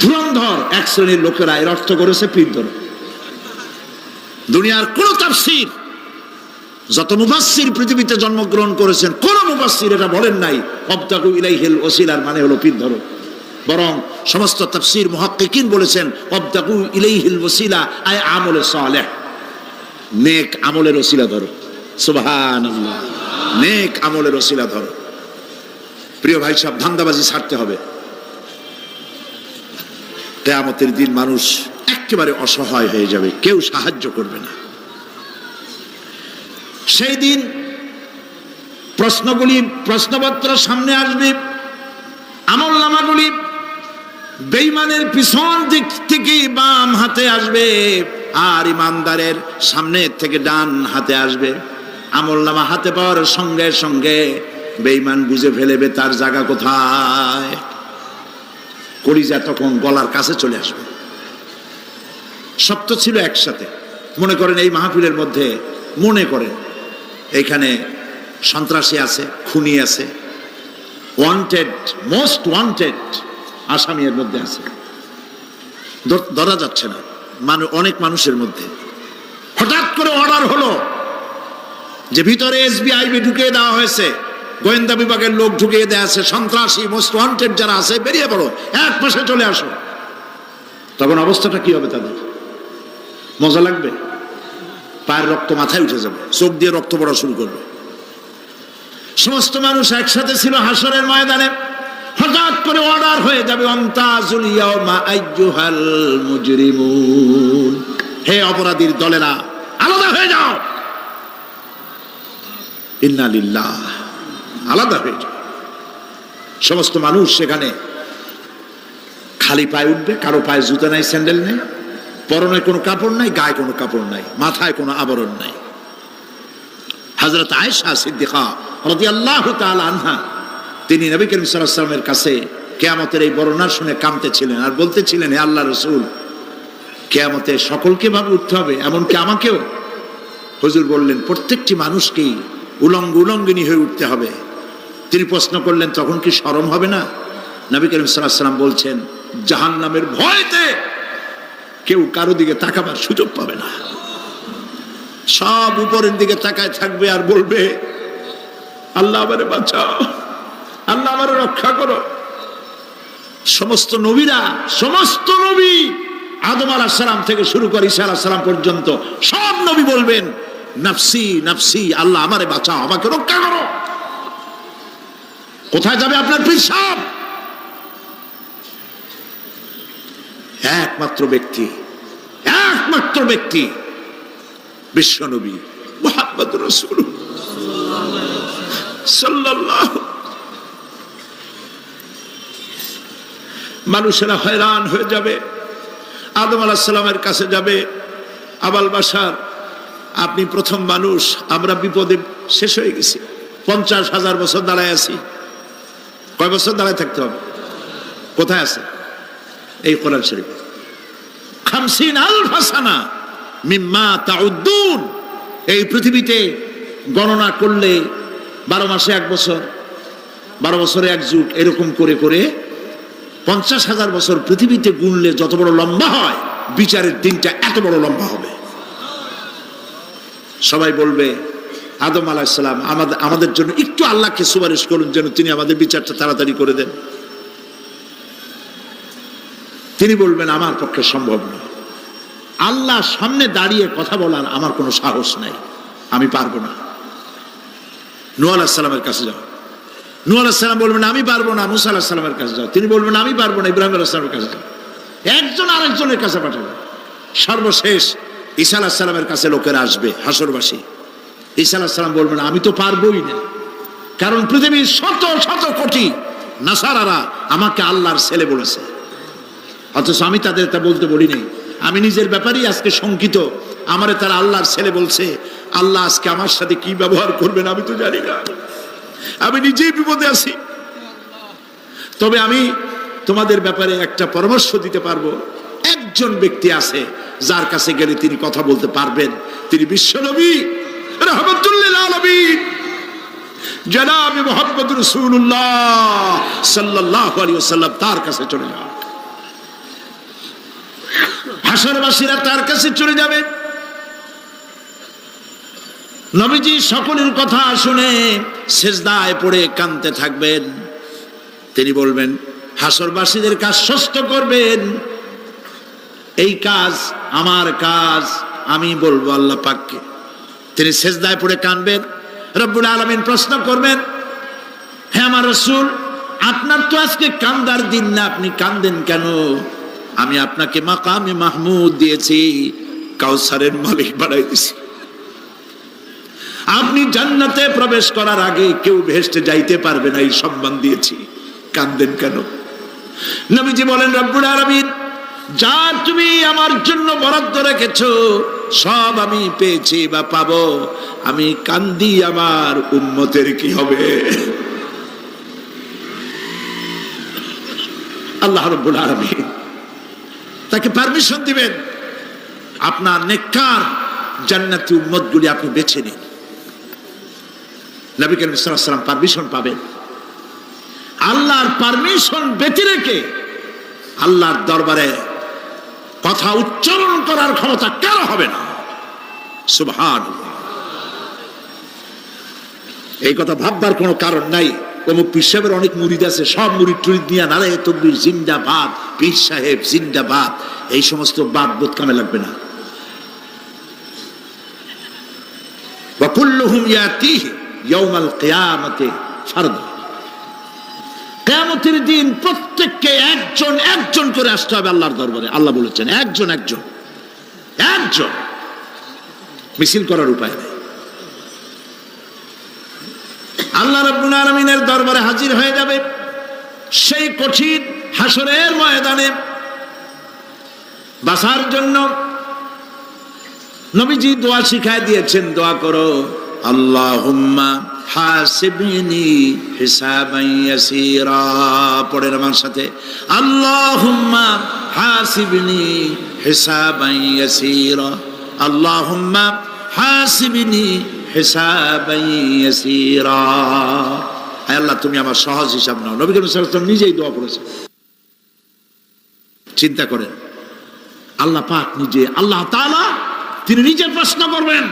ধুরন্ধর এক শ্রেণীর লোকেরা এর অর্থ করেছে পীর ধরো। দুনিয়ার কোন তাফসীর, যত মুফাসসির পৃথিবীতে জন্মগ্রহণ করেছেন, কোন মুফাসসির এটা বলেন নাই আবতাগু ইলাইহিল ওসিলার মানে হলো পীর ধরো। বরং সমস্ত তাফসীর মুহাক্কিকিন বলেছেন আবতাগু ইলাইহিল ওসিলা আয় আমলে সালেহ, নেক আমলের ওসিলা ধরো। সুবহানাল্লাহ, নেক আমলের ওসিলা ধরো। প্রিয় ভাই সব, ধান্দাবাজি ছাড়তে হবে। কিয়ামতের দিন মানুষ একেবারে অসহায় হয়ে যাবে, কেউ সাহায্য করবে না। সেই দিন প্রশ্নপত্র সামনে আসবে, আমলনামাগুলি বেঈমানের পিছন দিক থেকে বাম হাতে আসবে, আর ইমানদারের সামনে থেকে ডান হাতে আসবে। আমলনামা হাতে পাওয়ার সঙ্গে সঙ্গে বেঈমান বুঝে ফেলবে তার জায়গা কোথায়, কলিজা তখন গলার কাছে চলে আসবে। সব তো ছিল একসাথে। মনে করেন এই মাহফিলের মধ্যে, মনে করেন এখানে সন্ত্রাসী আছে, খুনি আছে, ওয়ান্টেড, মোস্ট ওয়ান্টেড আসামি এর মধ্যে আছে, ধরা যাচ্ছে না অনেক মানুষের মধ্যে। হঠাৎ করে অর্ডার হলো যে ভিতরে এসবিআইবি ঢুকিয়ে দেওয়া হয়েছে, গোয়েন্দা বিভাগের লোক ঢুকিয়ে দেওয়া আছে, সন্ত্রাসী মোস্ট ওয়ান্টেড যারা আছে বেরিয়ে পড়ো, এক পাশে চলে আসো। তখন অবস্থাটা কি হবে তাদের? মজা লাগবে? পায়ের রক্ত মাথায় উঠে যাবে, চোখ দিয়ে রক্ত পড়া শুরু করবে। সমস্ত মানুষ একসাথে ছিল হাসরের ময়দানে। হঠাৎ করে অর্ডার হয়ে যাবে, অন্তাজুল ইয়াউমা আইয়ুহাল মুজরিমুন, হে অপরাধীর দলেরা আলাদা হয়ে যাও। ইন্না লিল্লাহ, আলাদা হয়ে যাও। সমস্ত মানুষ সেখানে খালি পায়ে উঠবে, কারো পায়ে জুতা নাই, স্যান্ডেল নেই, পরনে কোনো কাপড় নাই, গায়ে কোনো কাপড় নাই, মাথায় কোনো আবরণ নাই। হযরত আয়েশা সিদ্দিকা রাদিয়াল্লাহু তাআলা আনহা তিনি নবী করিম সাল্লাল্লাহু আলাইহি ওয়াসাল্লামের কাছে কিয়ামতের এই বর্ণনা শুনে কাঁদতেছিলেন আর বলতেছিলেন, হে আল্লাহর রাসূল, কিয়ামতে সকলকে ভাবে উঠতে হবে, এমনকি আমাকেও? হুজুর বললেন, প্রত্যেকটি মানুষকেই উলঙ্গিনী হয়ে উঠতে হবে। তিনি প্রশ্ন করলেন, তখন কি শরম হবে না? নবী করিম সাল্লাল্লাহু আলাইহি ওয়াসাল্লাম বলছেন, জাহান্নামের ভয়তে কেউ কারো দিকে তাকাবার সুযোগ পাবে না। সব উপরের দিকে তাকায় থাকবে আর বলবে, আল্লাহ আমারে বাঁচাও, আল্লাহ আমারে রক্ষা করো। সমস্ত নবীরা, সমস্ত নবী আদম আলাইহিস সালাম থেকে শুরু করে ঈসা আলাইহিস সালাম পর্যন্ত সব নবী বলবেন, নাফসি নাফসি, আল্লাহ আমারে বাঁচাও, আমাকে রক্ষা করো। কোথায় যাবে আপনার পীর সাহেব? একমাত্র ব্যক্তি বিশ্ব নবী মুহাম্মদুর রাসূলুল্লাহ সাল্লাল্লাহু। মানুষেরা হয়রান হয়ে যাবে, আদম আলাইহিস সালামের কাছে যাবে, আবাল বাশার, আপনি প্রথম মানুষ, আমরা বিপদে শেষ হয়ে গেছি, 50,000 বছর দাঁড়ায় আছি। কয় বছর দাঁড়ায় থাকতে হবে? কোথায় আছে? এই কোরআন শরীফ, 50,000 সানা মিম্মা তাউদ্দুন। এই পৃথিবীতে গণনা করলে 12 মাসে 1 বছর, 12 বছরে 1 যুগ, এরকম করে করে 50,000 বছর পৃথিবীতে গুনলে যত বড় লম্বা হয়, বিচারের দিনটা এত বড় লম্বা হবে। সবাই বলবে, আদম আলাইহিস সালাম আমাদের জন্য একটু আল্লাহকে সুপারিশ করুন যেন তিনি আমাদের বিচারটা তাড়াতাড়ি করে দেন। তিনি বলবেন, আমার পক্ষে সম্ভব নয়, আল্লাহ সামনে দাঁড়িয়ে কথা বলার আমার কোনো সাহস নাই, আমি পারবো না। নূহ আলাইহিস সালামের কাছে যাও, নূহ আলাইহিস সালাম বলবেন, আমি পারবো না। মুসা আলাইহিস সালামের কাছে যাও, তিনি বলবেন, আমি পারবো না। ইব্রাহিম আলাইহিস সালামের কাছে যাও, একজন আরেকজনের কাছে পাঠাবে। সর্বশেষ ঈসা আলাইহিস সালামের কাছে লোকেরা আসবে, হাসরবাসী। ঈসা আলাইহিস সালাম বলবেন, আমি তো পারবোই না, কারণ পৃথিবীর শত শত কোটি নাসারারা আমাকে আল্লাহর ছেলে বলেছে, অথচ আমি তাদের তা বলতে বলি নাই। আমি নিজের ব্যাপারেই আজকে শঙ্কিত, আমারে তারা আল্লাহর ছেলে বলছে। আল্লাহ আজকে আমার সাথে কি ব্যবহার করবেন আমি তো জানি না, আমি নিজেই বিপদে আছি। তবে আমি তোমাদের ব্যাপারে একটা পরামর্শ দিতে পারবো। একজন ব্যক্তি আছে যার কাছে গেলে তিনি কথা বলতে পারবেন, তিনি বিশ্বনবী রাহমাতুল লিল আলামিন জনাব মুহাম্মদ রাসূলুল্লাহ সাল্লাল্লাহু আলাইহি ওয়াসাল্লাম। তার কাছে চলে যাও, হাসরবাসীরা তার কাছে চলে যাবে। নবীজি সকলের কথা শুনে সিজদায় পড়ে কাঁদতে থাকবেন। তিনি বলবেন, হাসরবাসীদের কাজ সুস্থ করবেন, এই কাজ আমার কাজ, আমি বলবো আল্লাহ পাককে। তিনি সিজদায় পড়ে কাঁদবেন। রব্বুল আলামিন প্রশ্ন করবেন, হে আমার রাসূল, আপনার তো আজকে কান্দার দিন না, আপনি কাঁদেন কেন? আমি আপনাকে মাকামে মাহমুদ দিয়েছি, কাউসারের মালিক বানাই দিয়েছি। আপনি জান্নাতে প্রবেশ করার আগে কেউ বেহেশতে যাইতে পারবে না, এই সম্মান দিয়েছি, কাঁদেন কেন? নবীজি বলেন, রব্বুল আলামিন যা তুমি আমার জন্য বরাদ্দ রেখেছো সব আমি পেয়েছি বা পাবো, আমি কান্দি আমার উম্মতের কি হবে? আল্লাহ রাব্বুল আলামিন তাকে পারমিশন দিবেন, আপনার নেককার জান্নাতি উম্মতগুলি আপনি বেছে নিন। নবী করিম সাল্লাল্লাহু আলাইহি ওয়াসাল্লাম পারমিশন পাবেন। আল্লাহর পারমিশন ব্যতি রেখে আল্লাহর দরবারে কথা উচ্চারণ করার ক্ষমতা কারো হবে না। সুবহানাল্লাহ। এই কথা ভাববার কোনো কারণ নাই। অমুক পীর সাহেবের অনেক মুরিদ আছে, সব মুরিদ টুরিদ নিয়ে নারে তকবীর জিন্দাবাদ, পীর সাহেব জিন্দাবাদ, এই সমস্ত বাদ বোধ কামে লাগবে না। ওয়া কুল্লুহুম ইয়াতিহি ইয়াউমাল কিয়ামাতি ফারদা। কিয়ামতের দিন প্রত্যেককে একজন একজন করে আসতে হবে আল্লাহর দরবারে। আল্লাহ বলেছেন একজন একজন একজন, মিছিল করার উপায় নেই। আল্লাহ রাব্বুল আলামিনের দরবারে হাজির হয়ে যাবে। সেই কঠিন হাসরের ময়দানে বাঁচার জন্য নবীজি দোয়া শিখায় দিয়েছেন, দোয়া করো, আল্লাহুম্মা হাসিবনি হিসাবান ইয়াসীরা। পড়েন আমার সাথে, আল্লাহুম্মা হাসিবনি হিসাবান ইয়াসীরা, আল্লাহুম্মা হাসিবনি হিসাবান ইয়াসীরা। আয় আল্লাহ, তুমি আমার সহজ হিসাব নাও। নবী করিম সাল্লাল্লাহু আলাইহি ওয়াসাল্লাম নিজেই দোয়া করেছেন। চিন্তা করেন, আল্লাহ পাক নিজে, আল্লাহ তাআলা তিনি নিজে প্রশ্ন করবেন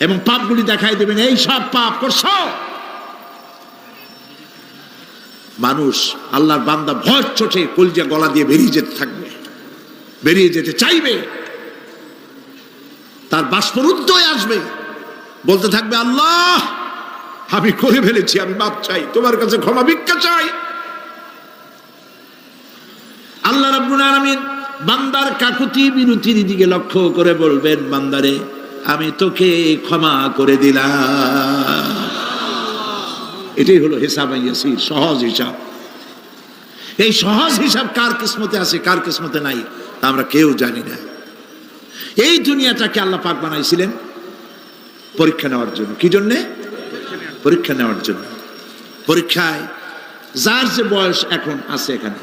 এবং পাপগুলি দেখাই দেবেন, এই সব পাপ করছো। মানুষ, আল্লাহর বান্দা ভয় চোটে কলজা গলা দিয়ে বেরিয়ে যেতে থাকবে, বেরিয়ে যেতে চাইবে, তার বাষ্পরুদ্ধ হয়ে আসবে, বলতে থাকবে, আল্লাহ আমি করে ফেলেছি, আমি মাপ চাই, তোমার কাছে ক্ষমা ভিক্ষা চাই। আল্লাহ রাব্বুল আলামিন বান্দার কাকুতি বিনতির দিকে লক্ষ্য করে বলবেন, বান্দারে আমি তোকে ক্ষমা করে দিলাম। এটাই হলো হিসাবে ইয়াসির, সহজ হিসাব। এই সহজ হিসাব কার কিসমতে আছে, কার কিসমতে নাই, তা আমরা কেউ জানি না। এই দুনিয়াটাকে আল্লাহ পাক বানাইছিলেন পরীক্ষা নেওয়ার জন্য। কি জন্যে? পরীক্ষা নেওয়ার জন্য। পরীক্ষায় যার যে বয়স এখন আছে, এখানে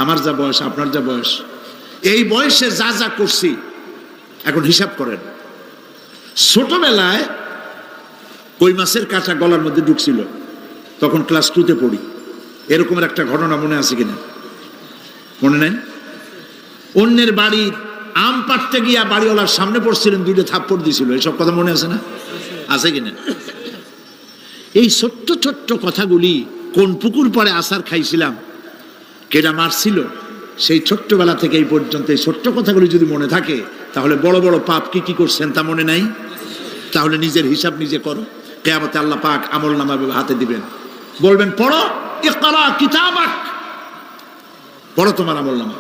আমার যা বয়স, আপনার যা বয়স, এই বয়সে যা যা করছি এখন হিসাব করেন। ছোটবেলায় কই মাছের কাঁটা গলার মধ্যে ঢুকছিল, তখন ক্লাস 2তে পড়ি। এরকমের একটা ঘটনা মনে আছে কিনা? মনে নেই? অন্যের বাড়ির আম পাড়তে গিয়া বাড়িওয়ালার সামনে পড়ছিলেন, 2টা থাপ্পড় দিছিল। এসব কথা মনে আছে না? আছে কিনা? এই ছোট্ট ছোট্ট কথাগুলি, কোন পুকুর পাড়ে আছার খাইছিলাম, কেডা মারছিল, সেই ছোট্টবেলা থেকে এই পর্যন্ত এই ছোট্ট কথাগুলি যদি মনে থাকে, তাহলে বড় বড় পাপ কি কি করছেন তা মনে নাই। তাহলে নিজের হিসাব নিজে করো। কিয়ামতে আল্লাহ পাক আমলনামা হাতে দিবেন, বলবেন পড়ো, ইকরা কিতাবাক, পড়ো তোমার আমলনামা।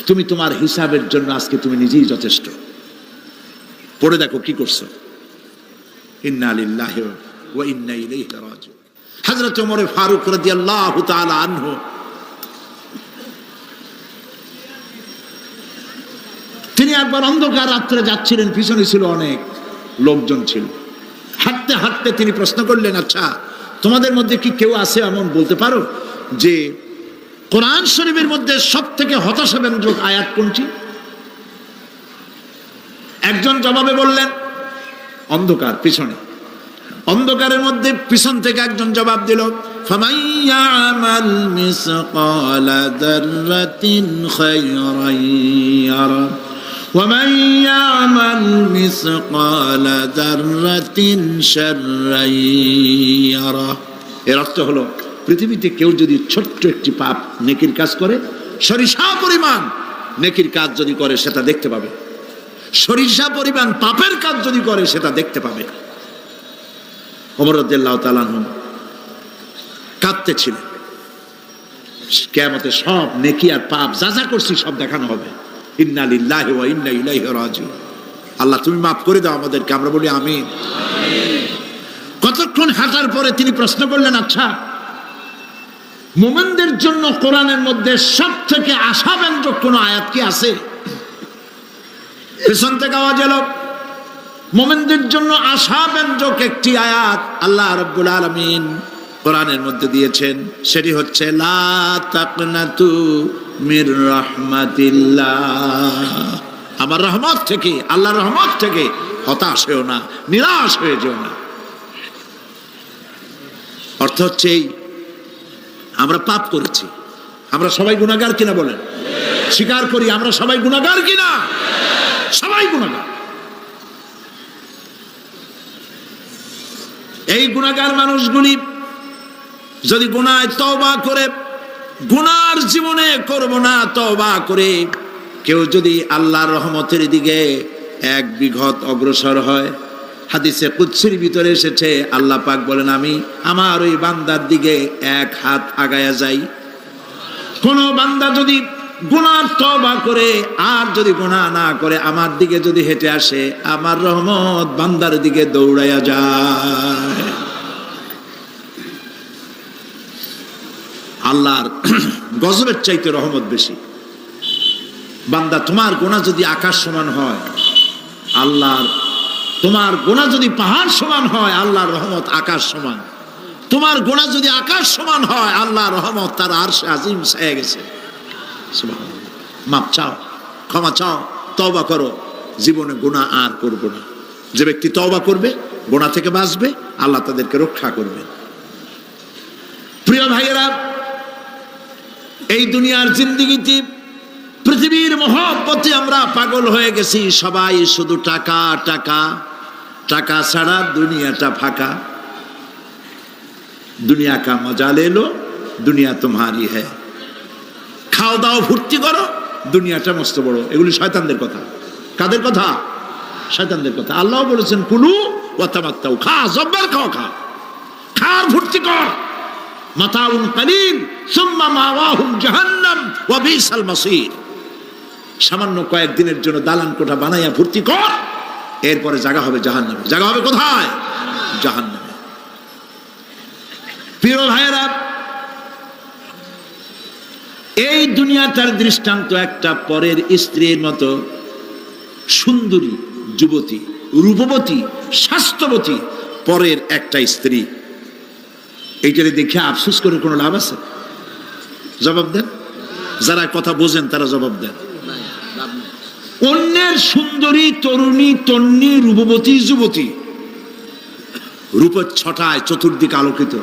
তুমি তোমার হিসাবের জন্য আজকে তুমি নিজেই যথেষ্ট। পড়ে দেখো কি করছো। ইন্না লিল্লাহি ওয়া ইন্না ইলাইহি রাজিউন। হযরত ওমর ফারুক রাদিয়াল্লাহু তাআলা আনহু তিনি একবার অন্ধকার রাত্রে যাচ্ছিলেন, পিছনে ছিল অনেক লোকজন ছিল। হাঁটতে হাঁটতে তিনি প্রশ্ন করলেন, আচ্ছা তোমাদের মধ্যে কি কেউ আছে এমন বলতে পারো যে কোরআন শরীফের মধ্যে সব থেকে হতাশাব্যঞ্জক আয়াত কোনটি? একজন জবাবে বললেন, অন্ধকার পিছনে, অন্ধকারের মধ্যে পিছন থেকে একজন জবাব দিল, ফামাইয়ামাল মিসকালা যাররাতিন খায়রান ইয়ারা ওয়া মান ইয়ামাল মিসকালা যাররাতিন শাররান ইয়ারা। এর অর্থ হলো, পৃথিবীতে কেউ যদি ছোট্ট একটি পাপ নেকির কাজ করে, সরিষা পরিমাণ নেকির কাজ যদি করে সেটা দেখতে পাবে, সরিষা পরিমাণ পাপের কাজ যদি করে সেটা দেখতে পাবে। ওমর রাদিয়াল্লাহু তাআলা আনহু কাঁদতেছিলেন, কিয়ামতে সব নেকি আর পাপ যা যা করছি সব দেখানো হবে। ইন্না লিল্লাহি ওয়া ইন্না ইলাইহি রাজিউন। আল্লাহ তুমি মাফ করে দাও আমাদেরকে, আমরা বলি আমিন। কতক্ষণ হাঁটার পরে তিনি প্রশ্ন করলেন, আচ্ছা মুমিনদের জন্য কোরআনের মধ্যে সব থেকে আশাব্যঞ্জক কোন আয়াত কি আছে? পেছন থেকে আওয়াজ এলো, মুমিনদের জন্য আশাব্যঞ্জক একটি আয়াত আল্লাহ রাব্বুল আলামিন কোরআনের মধ্যে দিয়েছেন, সেটি হচ্ছে লা তাকনাতু মির রাহমাতিল্লাহ। আমার রহমত থেকে, আল্লাহর রহমত থেকে হতাশ হয়েও না, নিরাশ হয়ে যেও না। অর্থ হচ্ছে এই, আমরা পাপ করেছি, আমরা সবাই গুনাহগার কিনা বলেন? স্বীকার করি আমরা সবাই গুনাহগার কিনা? সবাই গুনাহগার। এই গুনাহগার মানুষগুলি যদি গুনায় তওবা করে, গুনার জীবনে করব না তওবা করে কেউ যদি আল্লাহর রহমতের দিকে এক বিঘত অগ্রসর হয়, হাদিসে কুদসির ভিতরে এসেছে, আল্লাহ পাক বলেন আমি আমার ওই বান্দার দিকে এক হাত আগায়া যাই। কোন বান্দা যদি গুনার তওবা করে আর যদি গুনাহ না করে আমার দিকে যদি হেঁটে আসে, আমার রহমত বান্দার দিকে দৌড়াইয়া যায়। আল্লাহর গজবের চাইতে রহমত বেশি। বান্দা, তোমার গুনাহ যদি আকাশ সমান হয়, আল্লাহর, তোমার গুনাহ যদি পাহাড় সমান হয়, আল্লাহর রহমত আকাশ সমান। তোমার গুনাহ যদি আকাশ সমান হয়, আল্লাহর রহমত তার আরশে আজিম ছায়া গেছে। সুবহানাল্লাহ। মাপ চাও, ক্ষমা চাও, তওবা করো, জীবনে গুনাহ আর করব না। যে ব্যক্তি তওবা করবে, গুনাহ থেকে বাঁচবে, আল্লাহ তাদেরকে রক্ষা করবে। প্রিয় ভাইয়েরা, এই দুনিয়ার জিন্দেগিতে পৃথিবীর মহব্বতে আমরা পাগল হয়ে গেছি। সবাই শুধু টাকা টাকা, টাকা ছাড়া দুনিয়াটা ফাঁকা। দুনিয়া কা মজা লে লো, দুনিয়া তোমারি হ্যায়। খাও দাও ফুর্তি করো, দুনিয়াটা মস্ত বড়। এগুলি শয়তানদের কথা। কাদের কথা? শয়তানদের কথা। আল্লাহ বলেছেন কুলু ওয়া তামাত্তাউ, খা, জব্বার খাও, খা, খার ফুর্তি কর। মাতাউন কালিল সুম্মা মাওয়াহুম জাহান্নাম ওয়া বিসাল মাসির। সামান্য কয়েকদিনের জন্য দালান কোঠা বানাইয়া ফুর্তি কর, এরপরে জায়গা হবে জাহান্নামে। জায়গা হবে কোথায়? জাহান্নামে। প্রিয় ভাইয়েরা, এই দুনিয়াটার দৃষ্টান্ত একটা পরের স্ত্রীর মতো সুন্দরী যুবতী, রূপবতী, স্বাস্থ্যবতী পরের একটা স্ত্রী। এইটারে দেখে আফসোস করে কোনো লাভ আছে? জবাব দেন। যারা কথা বোঝেন তারা জবাব দেন। অন্যের সুন্দরী তরুণী, তন্নী, রূপবতী যুবতী, রূপের ছটায় চতুর্দিকে আলোকিত,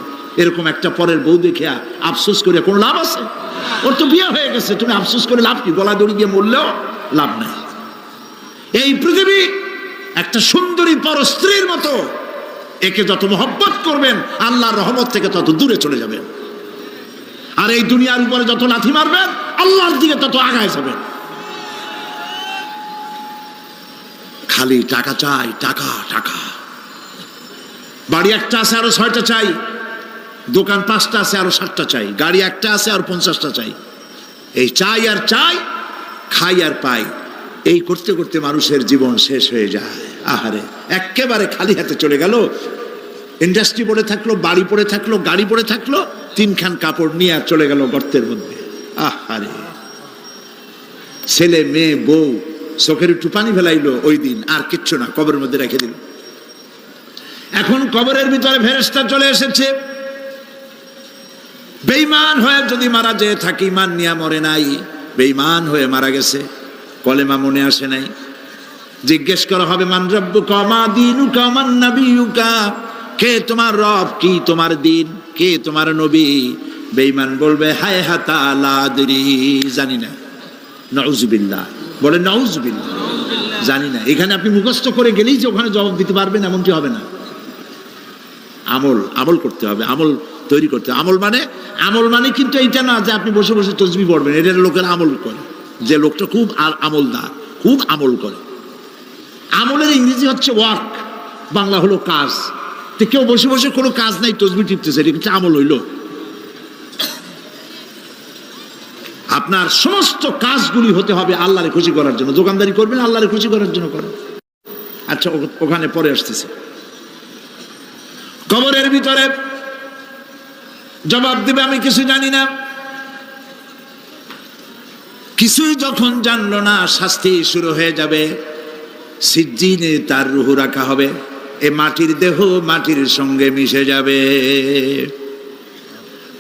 এরকম একটা পরের বউ দেখে আফসোস করে কোনো লাভ আছে? ওর তো বিয়ে হয়ে গেছে, তুমি আফসোস করে লাভ কি? গলা দড়ি দিয়ে মরলেও লাভ নাই। এই পৃথিবী একটা সুন্দরী পর স্ত্রীর মতো। একে যত মহব্বত করবেন, আল্লাহর রহমত থেকে তত দূরে চলে যাবেন। আর এই দুনিয়ার উপরে যত লাথি মারবেন, আল্লাহর দিকে তত আগায় যাবেন। খালি টাকা চাই, টাকা টাকা। বাড়ি একটা আছে আরো 6টা চাই, দোকান 5টা আছে আরো 7টা চাই, গাড়ি একটা আছে আর 50টা চাই। এই চাই আর চাই, খাই আর পাই, এই করতে করতে মানুষের জীবন শেষ হয়ে যায়। আহারে, একেবারে খালি হাতে চলে গেল। ইন্ডাস্ট্রি পড়ে থাকলো, বাড়ি পড়ে থাকলো, গাড়ি পড়ে থাকলো, 3খান কাপড় নিয়ে আর চলে গেল গর্তের মধ্যে। আহারে, ছেলে মেয়ে বউ চোখের একটু পানি ফেলাইলো ওই দিন, আর কিচ্ছু না, কবরের মধ্যে রেখে দিল। এখন কবরের ভিতরে ফেরেশতা চলে এসেছে। বেঈমান হয়ে যদি মারা যেয়ে থাকি, ঈমান নিয়ে মরে নাই, বেঈমান হয়ে মারা গেছে, কলেমা মনে আসে নাই। জিজ্ঞেস করা হবে মান রাব্বুকা মা দীনুকা মান নাবিয়ুকা, কে তোমার রব, কি তোমার দিন, কে তোমার নবী? বেঈমান বলবে হায় হাতা লা আদরি, জানি না। নাউযুবিল্লাহ, বলে নাউযুবিল্লাহ, জানি না। এখানে আপনি মুখস্থ করে গেলেই যে ওখানে জবাব দিতে পারবেন এমনটি হবে না। আমল করতে হবে, আমল তৈরি করতে হবে। আমল মানে কিন্তু এইটা না যে আপনি বসে বসে তসবিহ পড়বেন। এটা লোকের আমল করে, যে লোকটা খুব আমলদার, খুব আমল করে। আমলের ইংরেজি হচ্ছে ওয়ার্ক, বাংলা হলো কাজ। তো কেউ বসে বসে কোনো কাজ নাই, তসবিহ টিপতেছে, এটা কিন্তু আমল হইল। আপনার সমস্ত কাজগুলি হতে হবে আল্লাহরে খুশি করার জন্য। দোকানদারি করবেন আল্লাহরে খুশি করার জন্য করেন। আচ্ছা, ওখানে পরে আসতেছে। কবরের ভিতরে জবাব দিবে আমি কিছু জানি না। কিছুই যখন জানলো না, শাস্তি শুরু হয়ে যাবে। সিজ্জিনে তার রূহ রাখা হবে, এ মাটির দেহ মাটির সঙ্গে মিশে যাবে।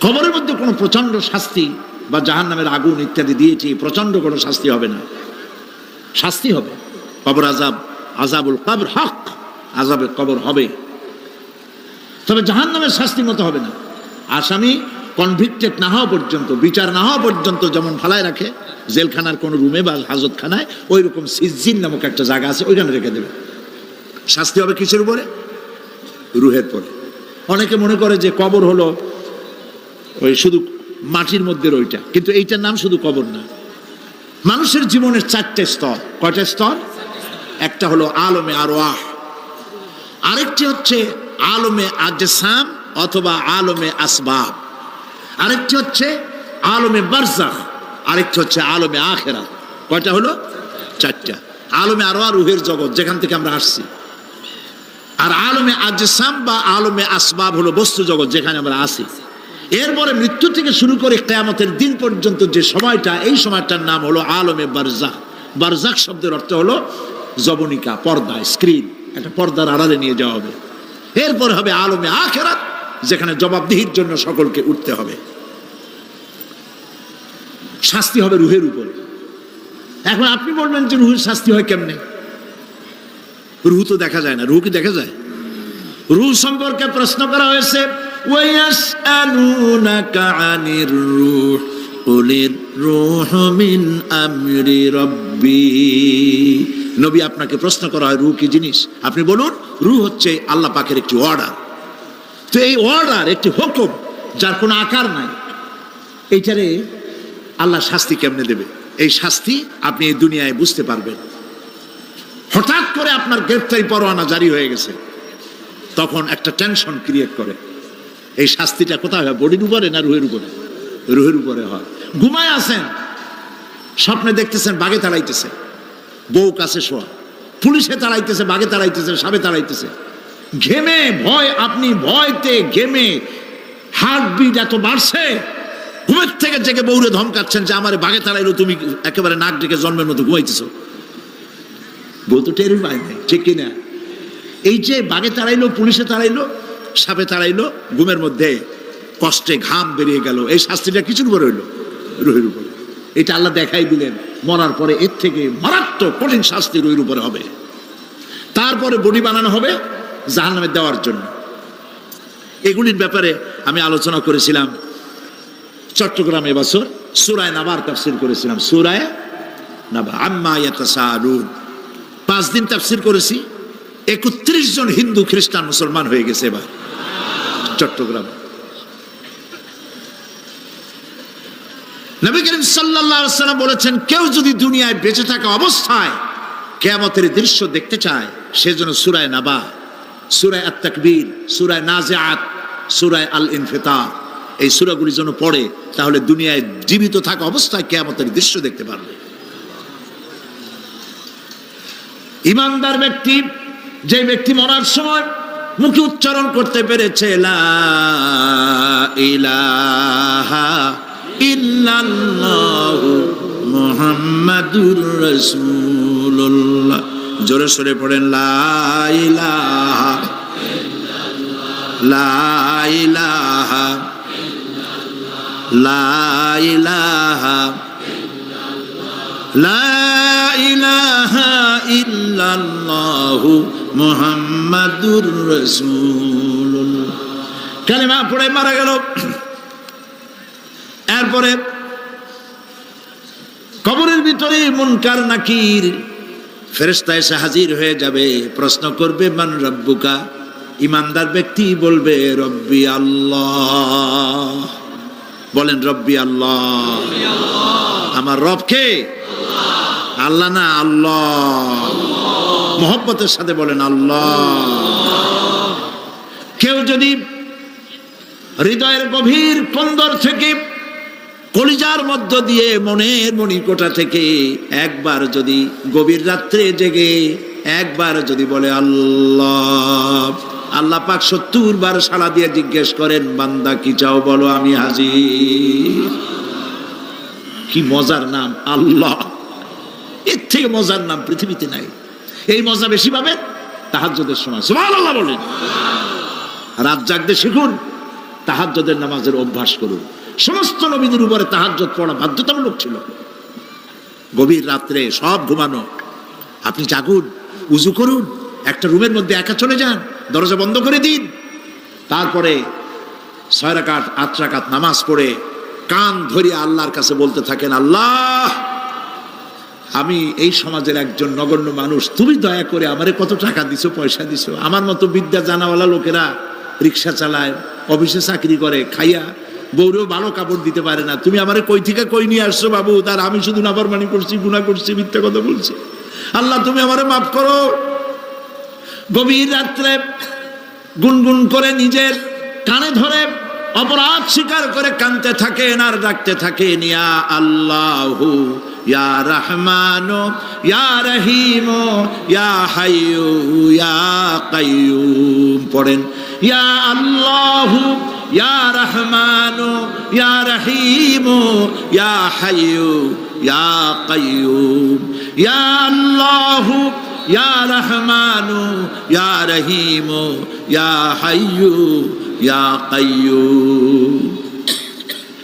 কবরের মধ্যে কোনো প্রচন্ড শাস্তি বা জাহান্নামের আগুন ইত্যাদি দিয়েছি, প্রচন্ড কোনো শাস্তি হবে না। শাস্তি হবে কবর আযাব, আযাবুল কবর হক, আযাবে কবর হবে, তবে জাহান্নামের শাস্তি মতো হবে না। আসামি কনভিক্টেড না হওয়া পর্যন্ত, বিচার না হওয়া পর্যন্ত যেমন ফালায় রাখে জেলখানার কোনো রুমে বা হাজতখানায়, ওই রকম সিজ্জিন নামক একটা জায়গা আছে, ওইখানে রেখে দেবে। শাস্তি হবে কিসের উপরে? রুহের পরে। অনেকে মনে করে যে কবর হলো ওই শুধু মাটির মধ্যে ওইটা, কিন্তু এইটার নাম শুধু কবর না। মানুষের জীবনের 4টে স্তর। কয়টা স্তর? একটা হলো আলমে আরওয়াহ, আরেকটি হচ্ছে আলমে আজসাম অথবা আলমে আসবাব, আরেকটি হচ্ছে আলমে বারজাখ, আরেকটি হচ্ছে আলমে আখিরাত। কয়টা হলো? 4টা। আলমে আরওয়াহ রুহের জগৎ, যেখান থেকে আমরা আসছি। আর আলমে আজসাম বা আলমে আসবাব হলো বস্তু জগৎ, যেখানে আমরা আছি। এরপরে মৃত্যু থেকে শুরু করে কিয়ামতের দিন পর্যন্ত যে সময়টা, এই সময়টার নাম হলো আলমে বারজাখ। বারজাখ শব্দের অর্থ হলো জবনিকা, পর্দা, স্ক্রিন, একটা পর্দার আড়ালে নিয়ে যাওয়া হবে। এরপর হবে আলমে আখিরাত, যেখানে জবাবদিহির জন্য সকলকে উঠতে হবে। শাস্তি হবে রুহের উপরে। এখন আপনি বলবেন যে রুহের শাস্তি হয় কেমনে? রুহ তো দেখা যায় না। রুহ কি দেখা যায়? রুহ সম্পর্কে প্রশ্ন করা হয়েছে, ওয়ায়াসআলুনাকা আনির রূহ কুলির রূহু মিন আমরি রাব্বি। নবী, আপনাকে প্রশ্ন করা হয় রূহ কি জিনিস, আপনি বলুন রূহ হচ্ছে আল্লাহ পাকের একটি অর্ডার। তো এই অর্ডার, একটি হুকুম যার কোনো আকার নাই, এইটারে আল্লাহ শাস্তি কেমনে দেবে? এই শাস্তি আপনি এই দুনিয়ায় বুঝতে পারবেন। হঠাৎ করে আপনার গ্রেফতারি পরোয়ানা জারি হয়ে গেছে, তখন একটা টেনশন ক্রিয়েট করে। এই শাস্তিটা কোথায় হয়? বডির উপরে না রুহের উপরে? রুহের উপরে হয়। ঘুমায় আছেন, স্বপ্নে দেখতেছেন বাঘে তাড়াইতেছে, বউ কাছে শোয়া, পুলিশে তাড়াইতেছে, বাঘে তাড়াইতেছে, সাপে তাড়াইতেছে, ঘেমে ভয়, আপনি ভয়তে ঘেমে হার্টবিট এত বাড়ছে, ঘুমের থেকে জেগে বউরে ধমকাচ্ছেন যে আমারে বাঘে তাড়াইলো, তুমি একেবারে নাক ডেকে জন্মের মতো ঘুমাইতেছ। বউ তো টেরই পায় নাই, ঠিক কিনা? এই যে বাঘে তাড়াইলো, পুলিশে তাড়াইলো, সাপে তাড়াইলো, ঘুমের মধ্যে কষ্টে ঘাম বেরিয়ে গেল, এই শাস্তিটা কিছুর উপরে হইলো? রুহের উপরে। এটা আল্লাহ দেখাই দিলেন, মরার পরে এর থেকে মারাত্মক কঠিন শাস্তি রুহের উপরে হবে। তারপরে বডি বানানো হবে জাহান্নামে দেওয়ার জন্য। এগুলির ব্যাপারে আমি আলোচনা করেছিলাম চট্টগ্রামে এবছর সূরা নাবার তাফসীর করেছিলাম। সূরা নাবা, আম্মা ইয়াতাসাআলুন, 5 দিন তাফসীর করেছি। 31 জন হিন্দু, খ্রিস্টান, মুসলমান হয়ে গেছে এবার চট্টগ্রাম। নবী করিম সাল্লাল্লাহু আলাইহি ওয়াসাল্লাম বলেছেন, কেউ যদি দুনিয়ায় বেঁচে থাকা অবস্থায় কিয়ামতের দৃশ্য দেখতে চায়, সেজন্য সূরা নাবা, সূরা আত-তাকবীর, সূরা নাজিআত, সূরা আল-ইনফিতার, এই সূরাগুলি যেন পড়ে, তাহলে দুনিয়ায় জীবিত থাকা অবস্থায় কিয়ামতের দৃশ্য দেখতে পারবে। ঈমানদার ব্যক্তি, যে ব্যক্তি মরার সময় মুখে উচ্চারণ করতে পেরেছে লা ইলাহা ইল্লাল্লাহু মুহাম্মাদুর রাসূলুল্লাহ, জোরে সরে পড়েন লা ইলাহা লা ইলাহা লা ইলাহা লা ইলাহা ইল্লাল্লাহু মুহাম্মাদুর রাসূলুল্লাহ। কালেমা পড়ে মারা গেল। এরপরে কবরের ভিতরে মুনকার নাকির ফেরেশতা এসে হাজির হয়ে যাবে, প্রশ্ন করবে মান রব্বুকা। ঈমানদার ব্যক্তি বলবে রব্বি আল্লাহ। বলেন রব্বি আল্লাহ। আমার রব কে? আল্লাহ না, আল্লাহ। মোহব্বতের সাথে বলেন আল্লাহ। কেউ যদি হৃদয়ের গভীর কন্দর থেকে, কলিজার মধ্য দিয়ে, মনের মণিকোঠা থেকে একবার যদি গভীর রাত্রে জেগে একবার যদি বলে আল্লাহ, আল্লাহ পাক 70 বার সাড়া দিয়ে জিজ্ঞেস করেন, বান্দা কি চাও বলো, আমি হাজির। কি মজার নাম আল্লাহ! এর থেকে মজার নাম পৃথিবীতে নাই। এই মজা বেশি পাবেন তাহাজ্জুদের সময়। সুবহানাল্লাহ বলেন। রাত জাগতে শিখুন, তাহাজ্জুদের নামাজের অভ্যাস করুন। সমস্ত নবীদের উপরে তাহাজ্জুদ পড়া বাধ্যতামূলক ছিল। গভীর রাত্রে সব ঘুমানো, আপনি জাগুন, উজু করুন, একটা রুমের মধ্যে একা চলে যান, দরজা বন্ধ করে দিন, তারপরে 6 রাকাত 8 রাকাত নামাজ পড়ে কান ধরিয়া আল্লাহর কাছে বলতে থাকেন, আল্লাহ, আমি এই সমাজের একজন নগণ্য মানুষ, তুমি দয়া করে আমারে কত টাকা দিছো, পয়সা দিছো। আমার মতো বিদ্যা জানাওয়ালা লোকেরা রিক্সা চালায়, অফিসে চাকরি করে, খাইয়া বউরেও ভালো কাপড় দিতে পারে না। তুমি আমারে কই থেকে কই নিয়ে আসছো বাবু? তার আমি শুধু নাফরমানি করছি, গুনাহ করছি, মিথ্যা কথা বলছি। আল্লাহ তুমি আমারে মাফ করো। গভীর রাত্রে গুনগুন করে নিজের কানে ধরে অপরাধ স্বীকার করে কাঁদতে থাকেন আর ডাকতে থাকেন, ইয়া আল্লাহু ইয়া রহমানু ইয়া রহিমু ইয়া হাইয়ু ইয়া কাইয়ুম। পড়েন ইয়া আল্লাহু ইয়া রহমানু ইয়া রহিমু ইয়া হাইয়ু ইয়া কাইয়ুম, ইয়া আল্লাহু ইয়া রহমানু ইয়া রহিমু ইয়া হাইয়ু ইয়া কাইয়ুম।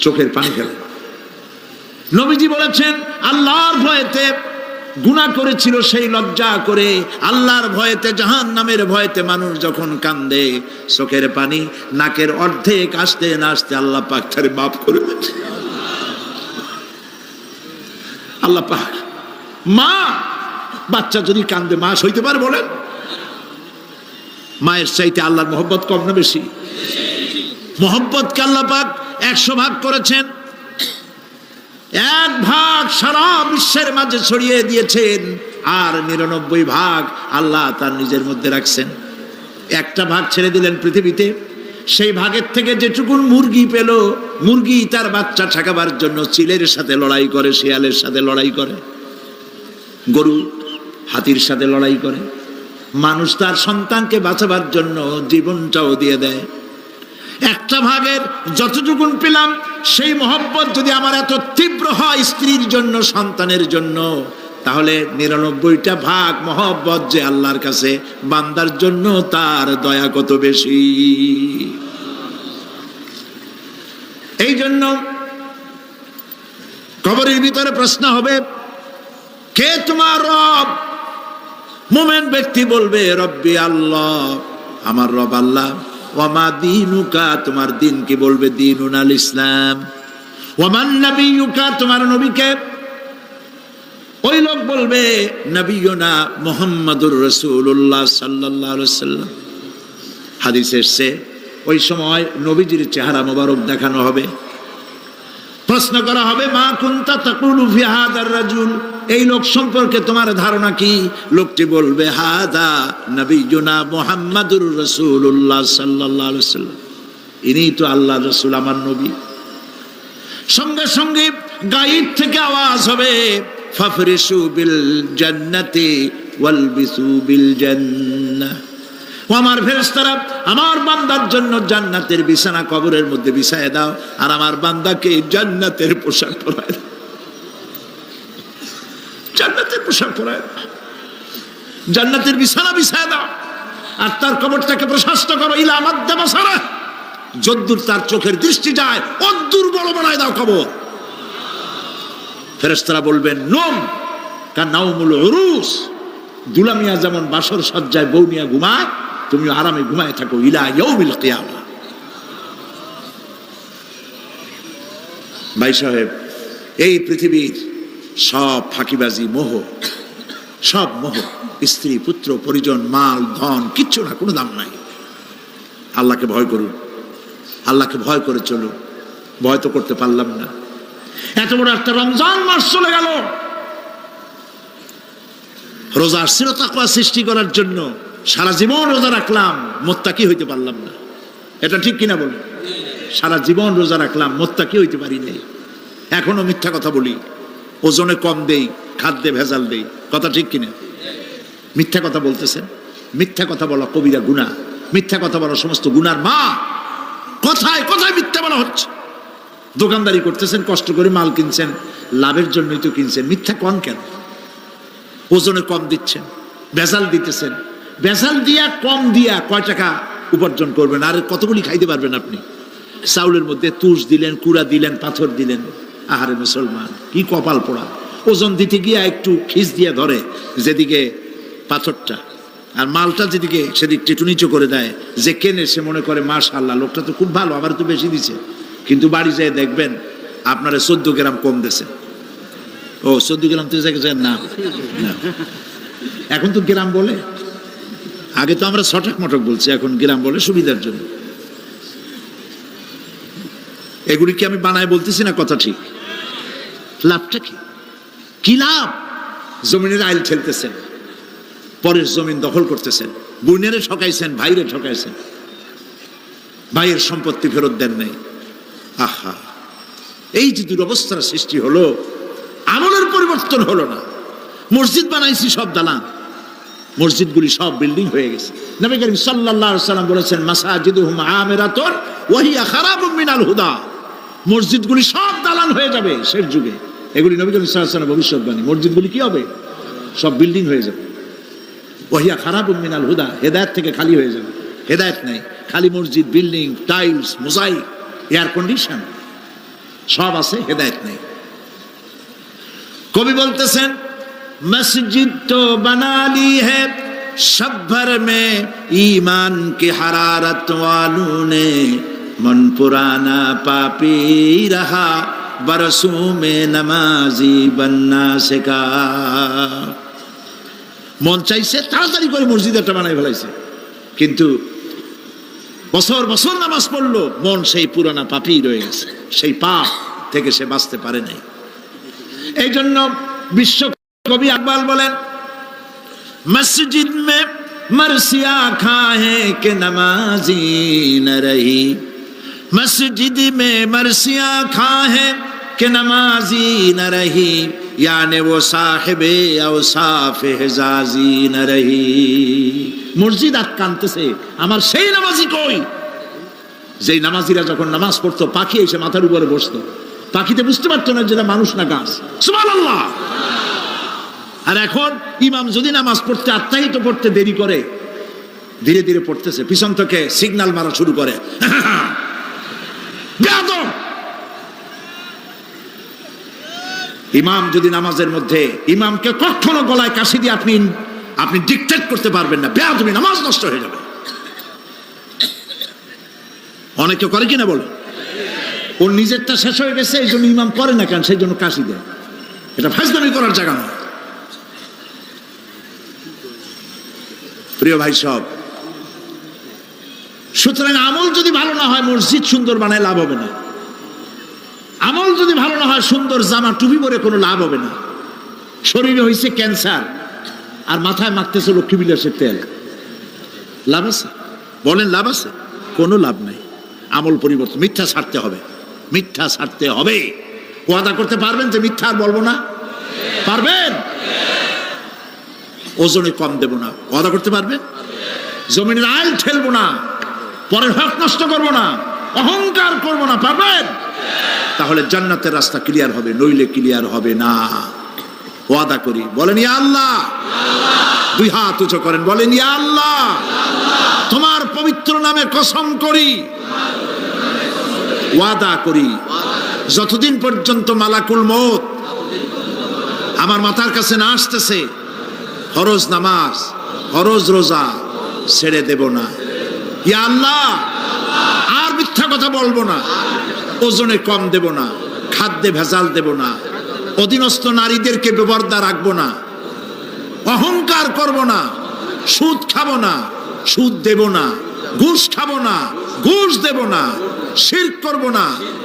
চোখের পানি ফেলে। নবীজি বলেছেন আল্লাহর ভয়েতে গুনাহ করেছিল, সেই লজ্জা করে আল্লাহর ভয়েতে, জাহান্নামের ভয়েতে মানুষ যখন কান্দে, চোখের পানি নাকের অর্ধেক আসতে না আসতে আল্লাহ পাক তারে মাফ করে দেন। আল্লাহ পাক, মা বাচ্চা যদি কান্দে মা সইতে পারে বলেন? মায়ের চাইতে আল্লাহর মহব্বত কম না বেশি? মহব্বতকে আল্লাহ পাক 100 ভাগ করেছেন, 1 ভাগ সারা বিশ্বের মাঝে ছড়িয়ে দিয়েছেন, আর 99 ভাগ আল্লাহ তার নিজের মধ্যে রাখছেন। 1টা ভাগ ছেড়ে দিলেন পৃথিবীতে, সেই ভাগের থেকে যেটুকুন মুরগি পেল, মুরগি তার বাচ্চা ঠেকাবার জন্য চিলের সাথে লড়াই করে, শিয়ালের সাথে লড়াই করে, গরু হাতির সাথে লড়াই করে, মানুষ তার সন্তানকে বাঁচাবার জন্য জীবনটাও দিয়ে দেয়। 1টা ভাগের যতটুকুন পেলাম, সেই মহব্বত যদি আমার এত তীব্র হয় স্ত্রীর জন্য, সন্তানের জন্য, তাহলে 99টা ভাগ মহব্বত যে আল্লাহর কাছে বান্দার জন্য, তার দয়া কত বেশি। এই জন্য কবরের ভিতরে প্রশ্ন হবে, কে তোমার রব? মুমিন ব্যক্তি বলবে রব্বি আল্লাহ, আমার রব আল্লাহ। ওয়ামা দীনুকা, তোমার দিন কি? বলবে দীনুনাল ইসলাম। ওয়ামান নবিয়ুকা, তোমার নবীকে? ওই লোক বলবে নবিয়ুনা মুহাম্মাদুর রাসূলুল্লাহ সাল্লাল্লাহু আলাইহি ওয়াসাল্লাম। হাদিসে এসেছে ওই সময় নবীজির চেহারা মোবারক দেখানো হবে, প্রশ্ন করা হবে মা কুনতা তাকুলু ফি হাদার রাজুল, এই লোক সম্পর্কে তোমার ধারণা কি? লোকটি বলবে হাদা নবিয়ুনা মুহাম্মাদুর রাসূলুল্লাহ সাল্লাল্লাহু আলাইহি ওয়াসাল্লাম, ইনি তো আল্লাহর রাসূল, আমার নবী। সঙ্গে সঙ্গে গায়েব থেকে আওয়াজ হবে ফাফরিশু বিল জান্নাতি ওয়ালবিসু বিল জান্নাহ, ও আমার ফেরেশতারা, আমার বান্দার জন্য জান্নাতের বিছানা কবরের মধ্যে বিছায় দাও, আর আমার বান্দাকে জান্নাতের পোশাক পরায় দাও, জান্নাতের পোশাক পরায় দাও, জান্নাতের বিছানা বিছায় দাও, আর তার কবরটাকে প্রশস্ত করো, ইলা মাদ্দা বাসারা, যদ্দূর তার চোখের দৃষ্টি যায় অদ্দূর বড় বানায় দাও কবর। ফেরেশতারা বলবেন নোম কা নাউমুল উরুস, দুলামিয়া যেমন বাসর সজ্জায় বউ নিয়ে ঘুমায়, তুমি আরামে ঘুমায় থাকো, ইলা ইয়াউমিল কিয়ামা। ভাই সাহেব, এই পৃথিবীর সব ফাঁকিবাজি, মোহ, সব মোহ, স্ত্রী পুত্র পরিজন মাল ধন কিচ্ছু না, কোনো দাম নাই। আল্লাহকে ভয় করুন, আল্লাহকে ভয় করে চলুন। ভয় তো করতে পারলাম না, এত বড় একটা রমজান মাস চলে গেল, রোজা আসছিল তাকওয়া সৃষ্টি করার জন্য, সারা জীবন রোজা রাখলাম, মুত্তাকি হইতে পারলাম না। এটা ঠিক কিনা বলুন? সারা জীবন রোজা রাখলাম, মুত্তাকি হইতে পারি নাই। এখনো মিথ্যা কথা বলি, ওজনে কম দেই, খাদ্যে ভেজাল দেই, কথা ঠিক কিনা? মিথ্যা কথা বলতেছেন। মিথ্যা কথা বলা কবিরা গুনাহ, মিথ্যা কথা বলা সমস্ত গুনার মা। কথায় কথায় মিথ্যা বলা হচ্ছে। দোকানদারি করতেছেন, কষ্ট করে মাল কিনছেন, লাভের জন্যই তো কিনছেন, মিথ্যা কন কেন? ওজনে কম দিচ্ছেন, ভেজাল দিতেছেন, ভেজাল দিয়া কম দিয়া কয় টাকা উপার্জন করবেন? আর কতগুলি খাইতে পারবেন আপনি? চাউলের মধ্যে তুষ দিলেন, কুড়া দিলেন, পাথর দিলেন। আহারে মুসলমান, কি কপাল পোড়া! ওজন দিতে গিয়া একটু খিস দিয়া ধরে যেদিকে পাথরটা, আর মালটা যেদিকে সেদিক টেটু নিচু করে দেয়। যে কেনে সে মনে করে মাশাআল্লাহ, লোকটা তো খুব ভালো, আমার তো বেশি দিছে। কিন্তু বাড়ি যেয়ে দেখবেন আপনারা 14 গ্রাম কম দিয়েছে। ও 14 গ্রাম তো না, এখন তো গ্রাম বলে, আগে তো আমরা ছটক মটক বলছি, এখন গ্রাম বলে সুবিধার জন্য। এগুলি কি আমি বানায় বলতেছি না? কথা ঠিক। লাভটা কি? কি লাভ? জমিনের আইল ঠেলতেছেন, পরের জমিন দখল করতেছেন, বোনেরে ঠকাইছেন, ভাইরে ঠকাইছেন, ভাইয়ের সম্পত্তি ফেরত দেন নাই। আহা, এই যে দুরবস্থার সৃষ্টি হলো, আমলের পরিবর্তন হলো না। মসজিদ বানাইছি সব দালান, মসজিদগুলি সব বিল্ডিং হয়ে গেছে। নবী করিম সাল্লাল্লাহু আলাইহি ওয়াসাল্লাম বলেছেন মাসাজিদুহুম আমিরাতুন ওয়াহিয়া খারাবুম মিনাল হুদা, মসজিদগুলি সব দালান হয়ে যাবে শেষ যুগে। এগুলি নবী করিম সাল্লাল্লাহু আলাইহি ওয়াসাল্লামের ভবিষ্যৎবাণী। মসজিদগুলি কি হবে? সব বিল্ডিং হয়ে যাবে। ওয়াহিয়া খারাবুম মিনাল হুদা, হেদায়েত থেকে খালি হয়ে যাবে। হেদায়েত নাই, খালি মসজিদ, building, tiles, mosaic, air condition সব আছে, হেদায়েত নেই। কবি বলতেছেন মসজিদ তো बना ली है सब भर में ईमान की हरारत वालों ने, मन पुराना पापी रहा बरसों में नमाजी बनना सीखा। মন চাইছে তাড়াতাড়ি করে মসজিদ একটা বানাই ফেলাইছে, কিন্তু বছর বছর নামাজ পড়লো, মন সেই পুরানা পাপী রয়ে গেছে, সেই পাপ থেকে সে বাঁচতে পারে নাই। এই জন্য বিশ্ব কবি আকবাল বলেন মসজিদ মে মরসিয়া খাহে কে নমাজি ন রহি, মসজিদ মে মরসিয়া খাহে কে নমাজি ন রহি, याने वो साहिबे औसाफ हिजाजी न रही। মসজিদ আটকানতেছে, আমার সেই নামাজি কই? যেই নামাজিরা যখন নামাজ পড়তো পাখি এসে মাথার উপরে বসতো, পাখিতে বুঝতে পারতো না যেটা মানুষ না গাছ। সুবহানাল্লাহ। আর এখন ইমাম যদি নামাজ পড়তে আত্মাহিত পড়তে দেরি করে, ধীরে ধীরে পড়তেছে, পিছন থেকে সিগন্যাল মারা শুরু করে, বেয়াদব। ইমাম যদি নামাজের মধ্যে, ইমামকে কখনো গলায় কাশি দিয়ে আপনি ডিকটেট করতে পারবেন না, বেয়াদবি, নামাজ নষ্ট হয়ে যাবে। অনেকে করে কিনা বলো, ওর নিজেরটা শেষ হয়ে গেছে এই জন্য ইমাম করে না কেন, সেই জন্য কাশি দেয়। এটা ফাজলামি করার জায়গা নয়। প্রিয় ভাই সব, সুতরাং আমল যদি ভালো না হয় মসজিদ সুন্দর বানায় লাভ হবে না। আমল যদি ভালো না হয় সুন্দর জামা টুপি পরে কোনো লাভ হবে না। শরীরে হয়েছে ক্যান্সার আর মাথায় মাখতেছে লক্ষ্মী বিলাসের তেল, লাভ আছে? বলেন লাভ আছে? কোনো লাভ নাই। আমল পরিবর্তন, মিথ্যা ছাড়তে হবে, মিথ্যা ছাড়তে হবে। ওয়াদা করতে পারবেন যে মিথ্যা আর বলবো না? পারবেন? ওজনে কম দেব না, ওয়াদা করতে পারবেন? জমিনের আইল ঠেলবো না, পরের হক নষ্ট করবো না, অহংকার করবো না, পারবেন? তাহলে জান্নাতের রাস্তা ক্লিয়ার হবে, নইলে ক্লিয়ার হবে না। ওয়াদা করি, বলেন ইয়া আল্লাহ। দুই হাত উঁচু করেন, বলেন ইয়া আল্লাহ, তোমার পবিত্র নামে কসম করি, ওয়াদা করি, যতদিন পর্যন্ত মালাকুল মউত আমার মাথার কাছে না আসতেছে, ফরজ নামাজ, ফরজ রোজা ছেড়ে দেব না। ইয়া আল্লাহ, আর মিথ্যা কথা বলবো না, ওজনে কম দেব না, খাদ্যে ভেজাল দেব না, অধীনস্থ নারীদেরকে বেপরদা রাখবো না, অহংকার করব না, সুদ খাবো না, সুদ দেব না, ঘুষ খাবো না, ঘুষ দেব না, শিরক করব না,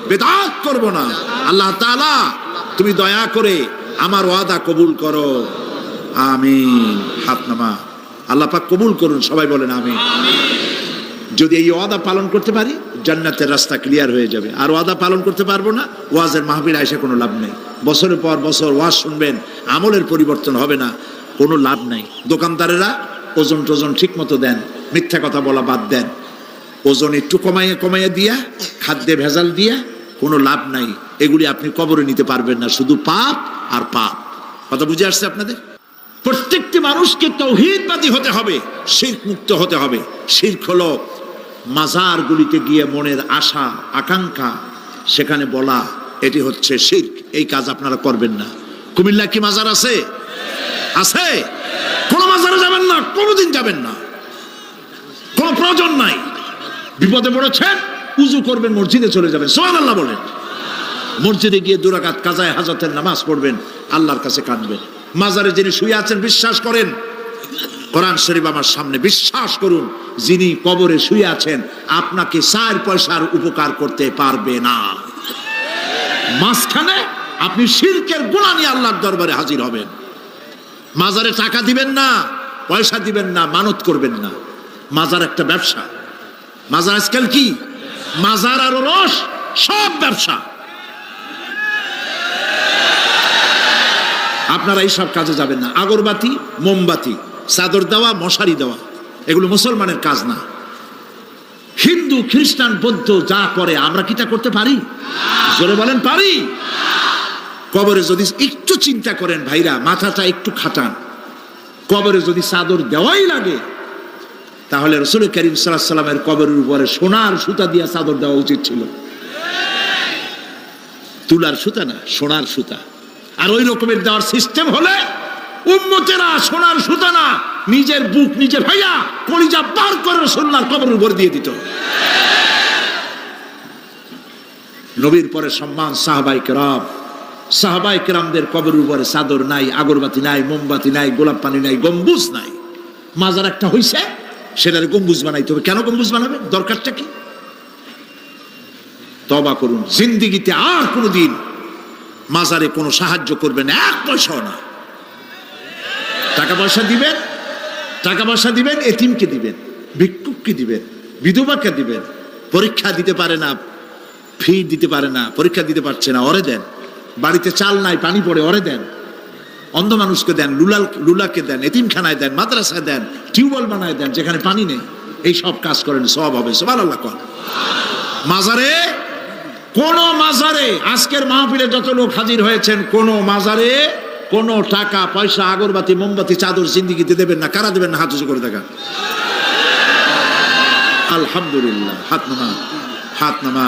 বেদাত করব না। আল্লাহ তাআলা তুমি দয়া করে আমার ওয়াদা কবুল করো, আমিন। হাত নামা, আল্লাহ পাক কবুল করুন, সবাই বলেন আমিন। যদি এই ওয়াদা পালন করতে পারি জান্নাতের রাস্তা ক্লিয়ার হয়ে যাবে। আর ওয়াদা পালন করতে পারবো না, ওয়াজের মাহফিল আইসা কোনো লাভ নেই। বছরের পর বছর ওয়াজ শুনবেন, আমলের পরিবর্তন হবে না, কোনো লাভ নাই। দোকানদারেরা ওজন টোজন ঠিক মতো দেন, মিথ্যা কথা বলা বাদ দেন, ওজন একটু কমাইয়ে দিয়া, খাদ্যে ভেজাল দিয়া কোনো লাভ নাই। এগুলি আপনি কবরে নিতে পারবেন না, শুধু পাপ আর পাপ। কথা বুঝে আসছে আপনাদের? প্রত্যেকটি মানুষকে তাওহীদবাদী হতে হবে, শিরক মুক্ত হতে হবে। শিরক হলো মাজারগুলিতে গিয়ে মনের আশা আকাঙ্ক্ষা সেখানে বলা, এটি হচ্ছে শিরক। এই কাজ আপনারা করবেন না। কুমিল্লা কি মাজার আছে? আছে? কোন মাজারে যাবেন না, কোনোদিন যাবেন না, কোনো প্রয়োজন নাই। বিপদে পড়েছেন, উজু করবেন, মসজিদে চলে যাবেন, সুবহানাল্লাহ বলেন। মসজিদে গিয়ে 2 রাকাত কাজায়ে হাজতের নামাজ পড়বেন, আল্লাহর কাছে কাঁদবেন। মাজারে যিনি শুয়ে আছেন বিশ্বাস করেন, কোরআন শরীফ আমার সামনে, বিশ্বাস করুন, যিনি কবরে শুয়ে আছেন আপনাকে 4 পয়সার উপকার করতে পারবে না। মাঝখানে আপনি শিরকের গুনাহ নিয়ে আল্লাহর দরবারে হাজির হবেন। মাজারে টাকা দিবেন না, পয়সা দিবেন না, মানত করবেন না। মাজার একটা ব্যবসা। মাজার আজকাল কি? মাজার আর রস সব ব্যবসা। আপনারা এই সব কাজে যাবেন না। আগরবাতি, মোমবাতি, চাদর দেওয়া, মশারি দেওয়া, এগুলো মুসলমানের কাজ না। হিন্দু হিন্দু খ্রিস্টান বৌদ্ধ যা করে আমরা কি তা করতে পারি? জোরে বলেন পারি? কবরে যদি একটু চিন্তা করেন ভাইরা, মাথাটা একটু খাটান, কবরে যদি চাদর দেওয়াই লাগে তাহলে রাসূল করিম সাল্লাল্লাহু আলাইহি সাল্লামের কবরের উপরে সোনার সুতা দিয়ে চাদর দেওয়া উচিত ছিল। তুলার সুতা না, সোনার সুতা। আর ওই রকমের দেওয়ার সিস্টেম হলে উম্মতেরা সোনার সুতা না, নিজের বুক নিজে ভাইয়া কলিজা বার করে রাসূলুল্লাহর কবরের উপর দিয়ে দিত। নবীর পরে সম্মান সাহাবায়ে কেরাম, সাহাবায়ে কেরামদের কবরের উপরে চাদর নাই, আগরবাতি নাই, মোমবাতি নাই, গোলাপ পানি নাই, গম্বুজ নাই। মাজার একটা হইছে, সেটারে গম্বুজ বানাইতে হবে। কেন গম্বুজ বানাবে? দরকারটা কি? তওবা করুন, জিন্দেগিতে আর কোনোদিন মাজারে কোনো সাহায্য করবেন, এক পয়সাও না। টাকা পয়সা দিবেন, টাকা পয়সা দিবেন, এতিমকে দিবেন, ভিক্ষুককে দিবেন, বিধবাকে দিবেন, পরীক্ষা দিতে পারে না, ফি দিতে পারে না, পরীক্ষা দিতে পারছে না, ওরে দেন। বাড়িতে চাল নাই, পানি পড়ে, ওরে দেন। অন্ধ মানুষকে দেন, লুলাকে দেন, এতিমখানায় দেন, মাদ্রাসায় দেন, টিউবওয়েল বানায় দেন যেখানে পানি নেই। এই সব কাজ করেন, সওয়াব হবে। সুবহানাল্লাহ। কর মাজারে, কোন মাজারে, আজকের মাহফিলে যত লোক হাজির হয়েছেন, কোন মাজারে কোন টাকা পয়সা, আগরবাতি, মোমবাতি, চাদর জিন্দেগিতে দেবেন না। কারা দেবেন না? হাত উঁচু করে দেখা। আলহামদুলিল্লাহ। হাত নামা, হাত নামা।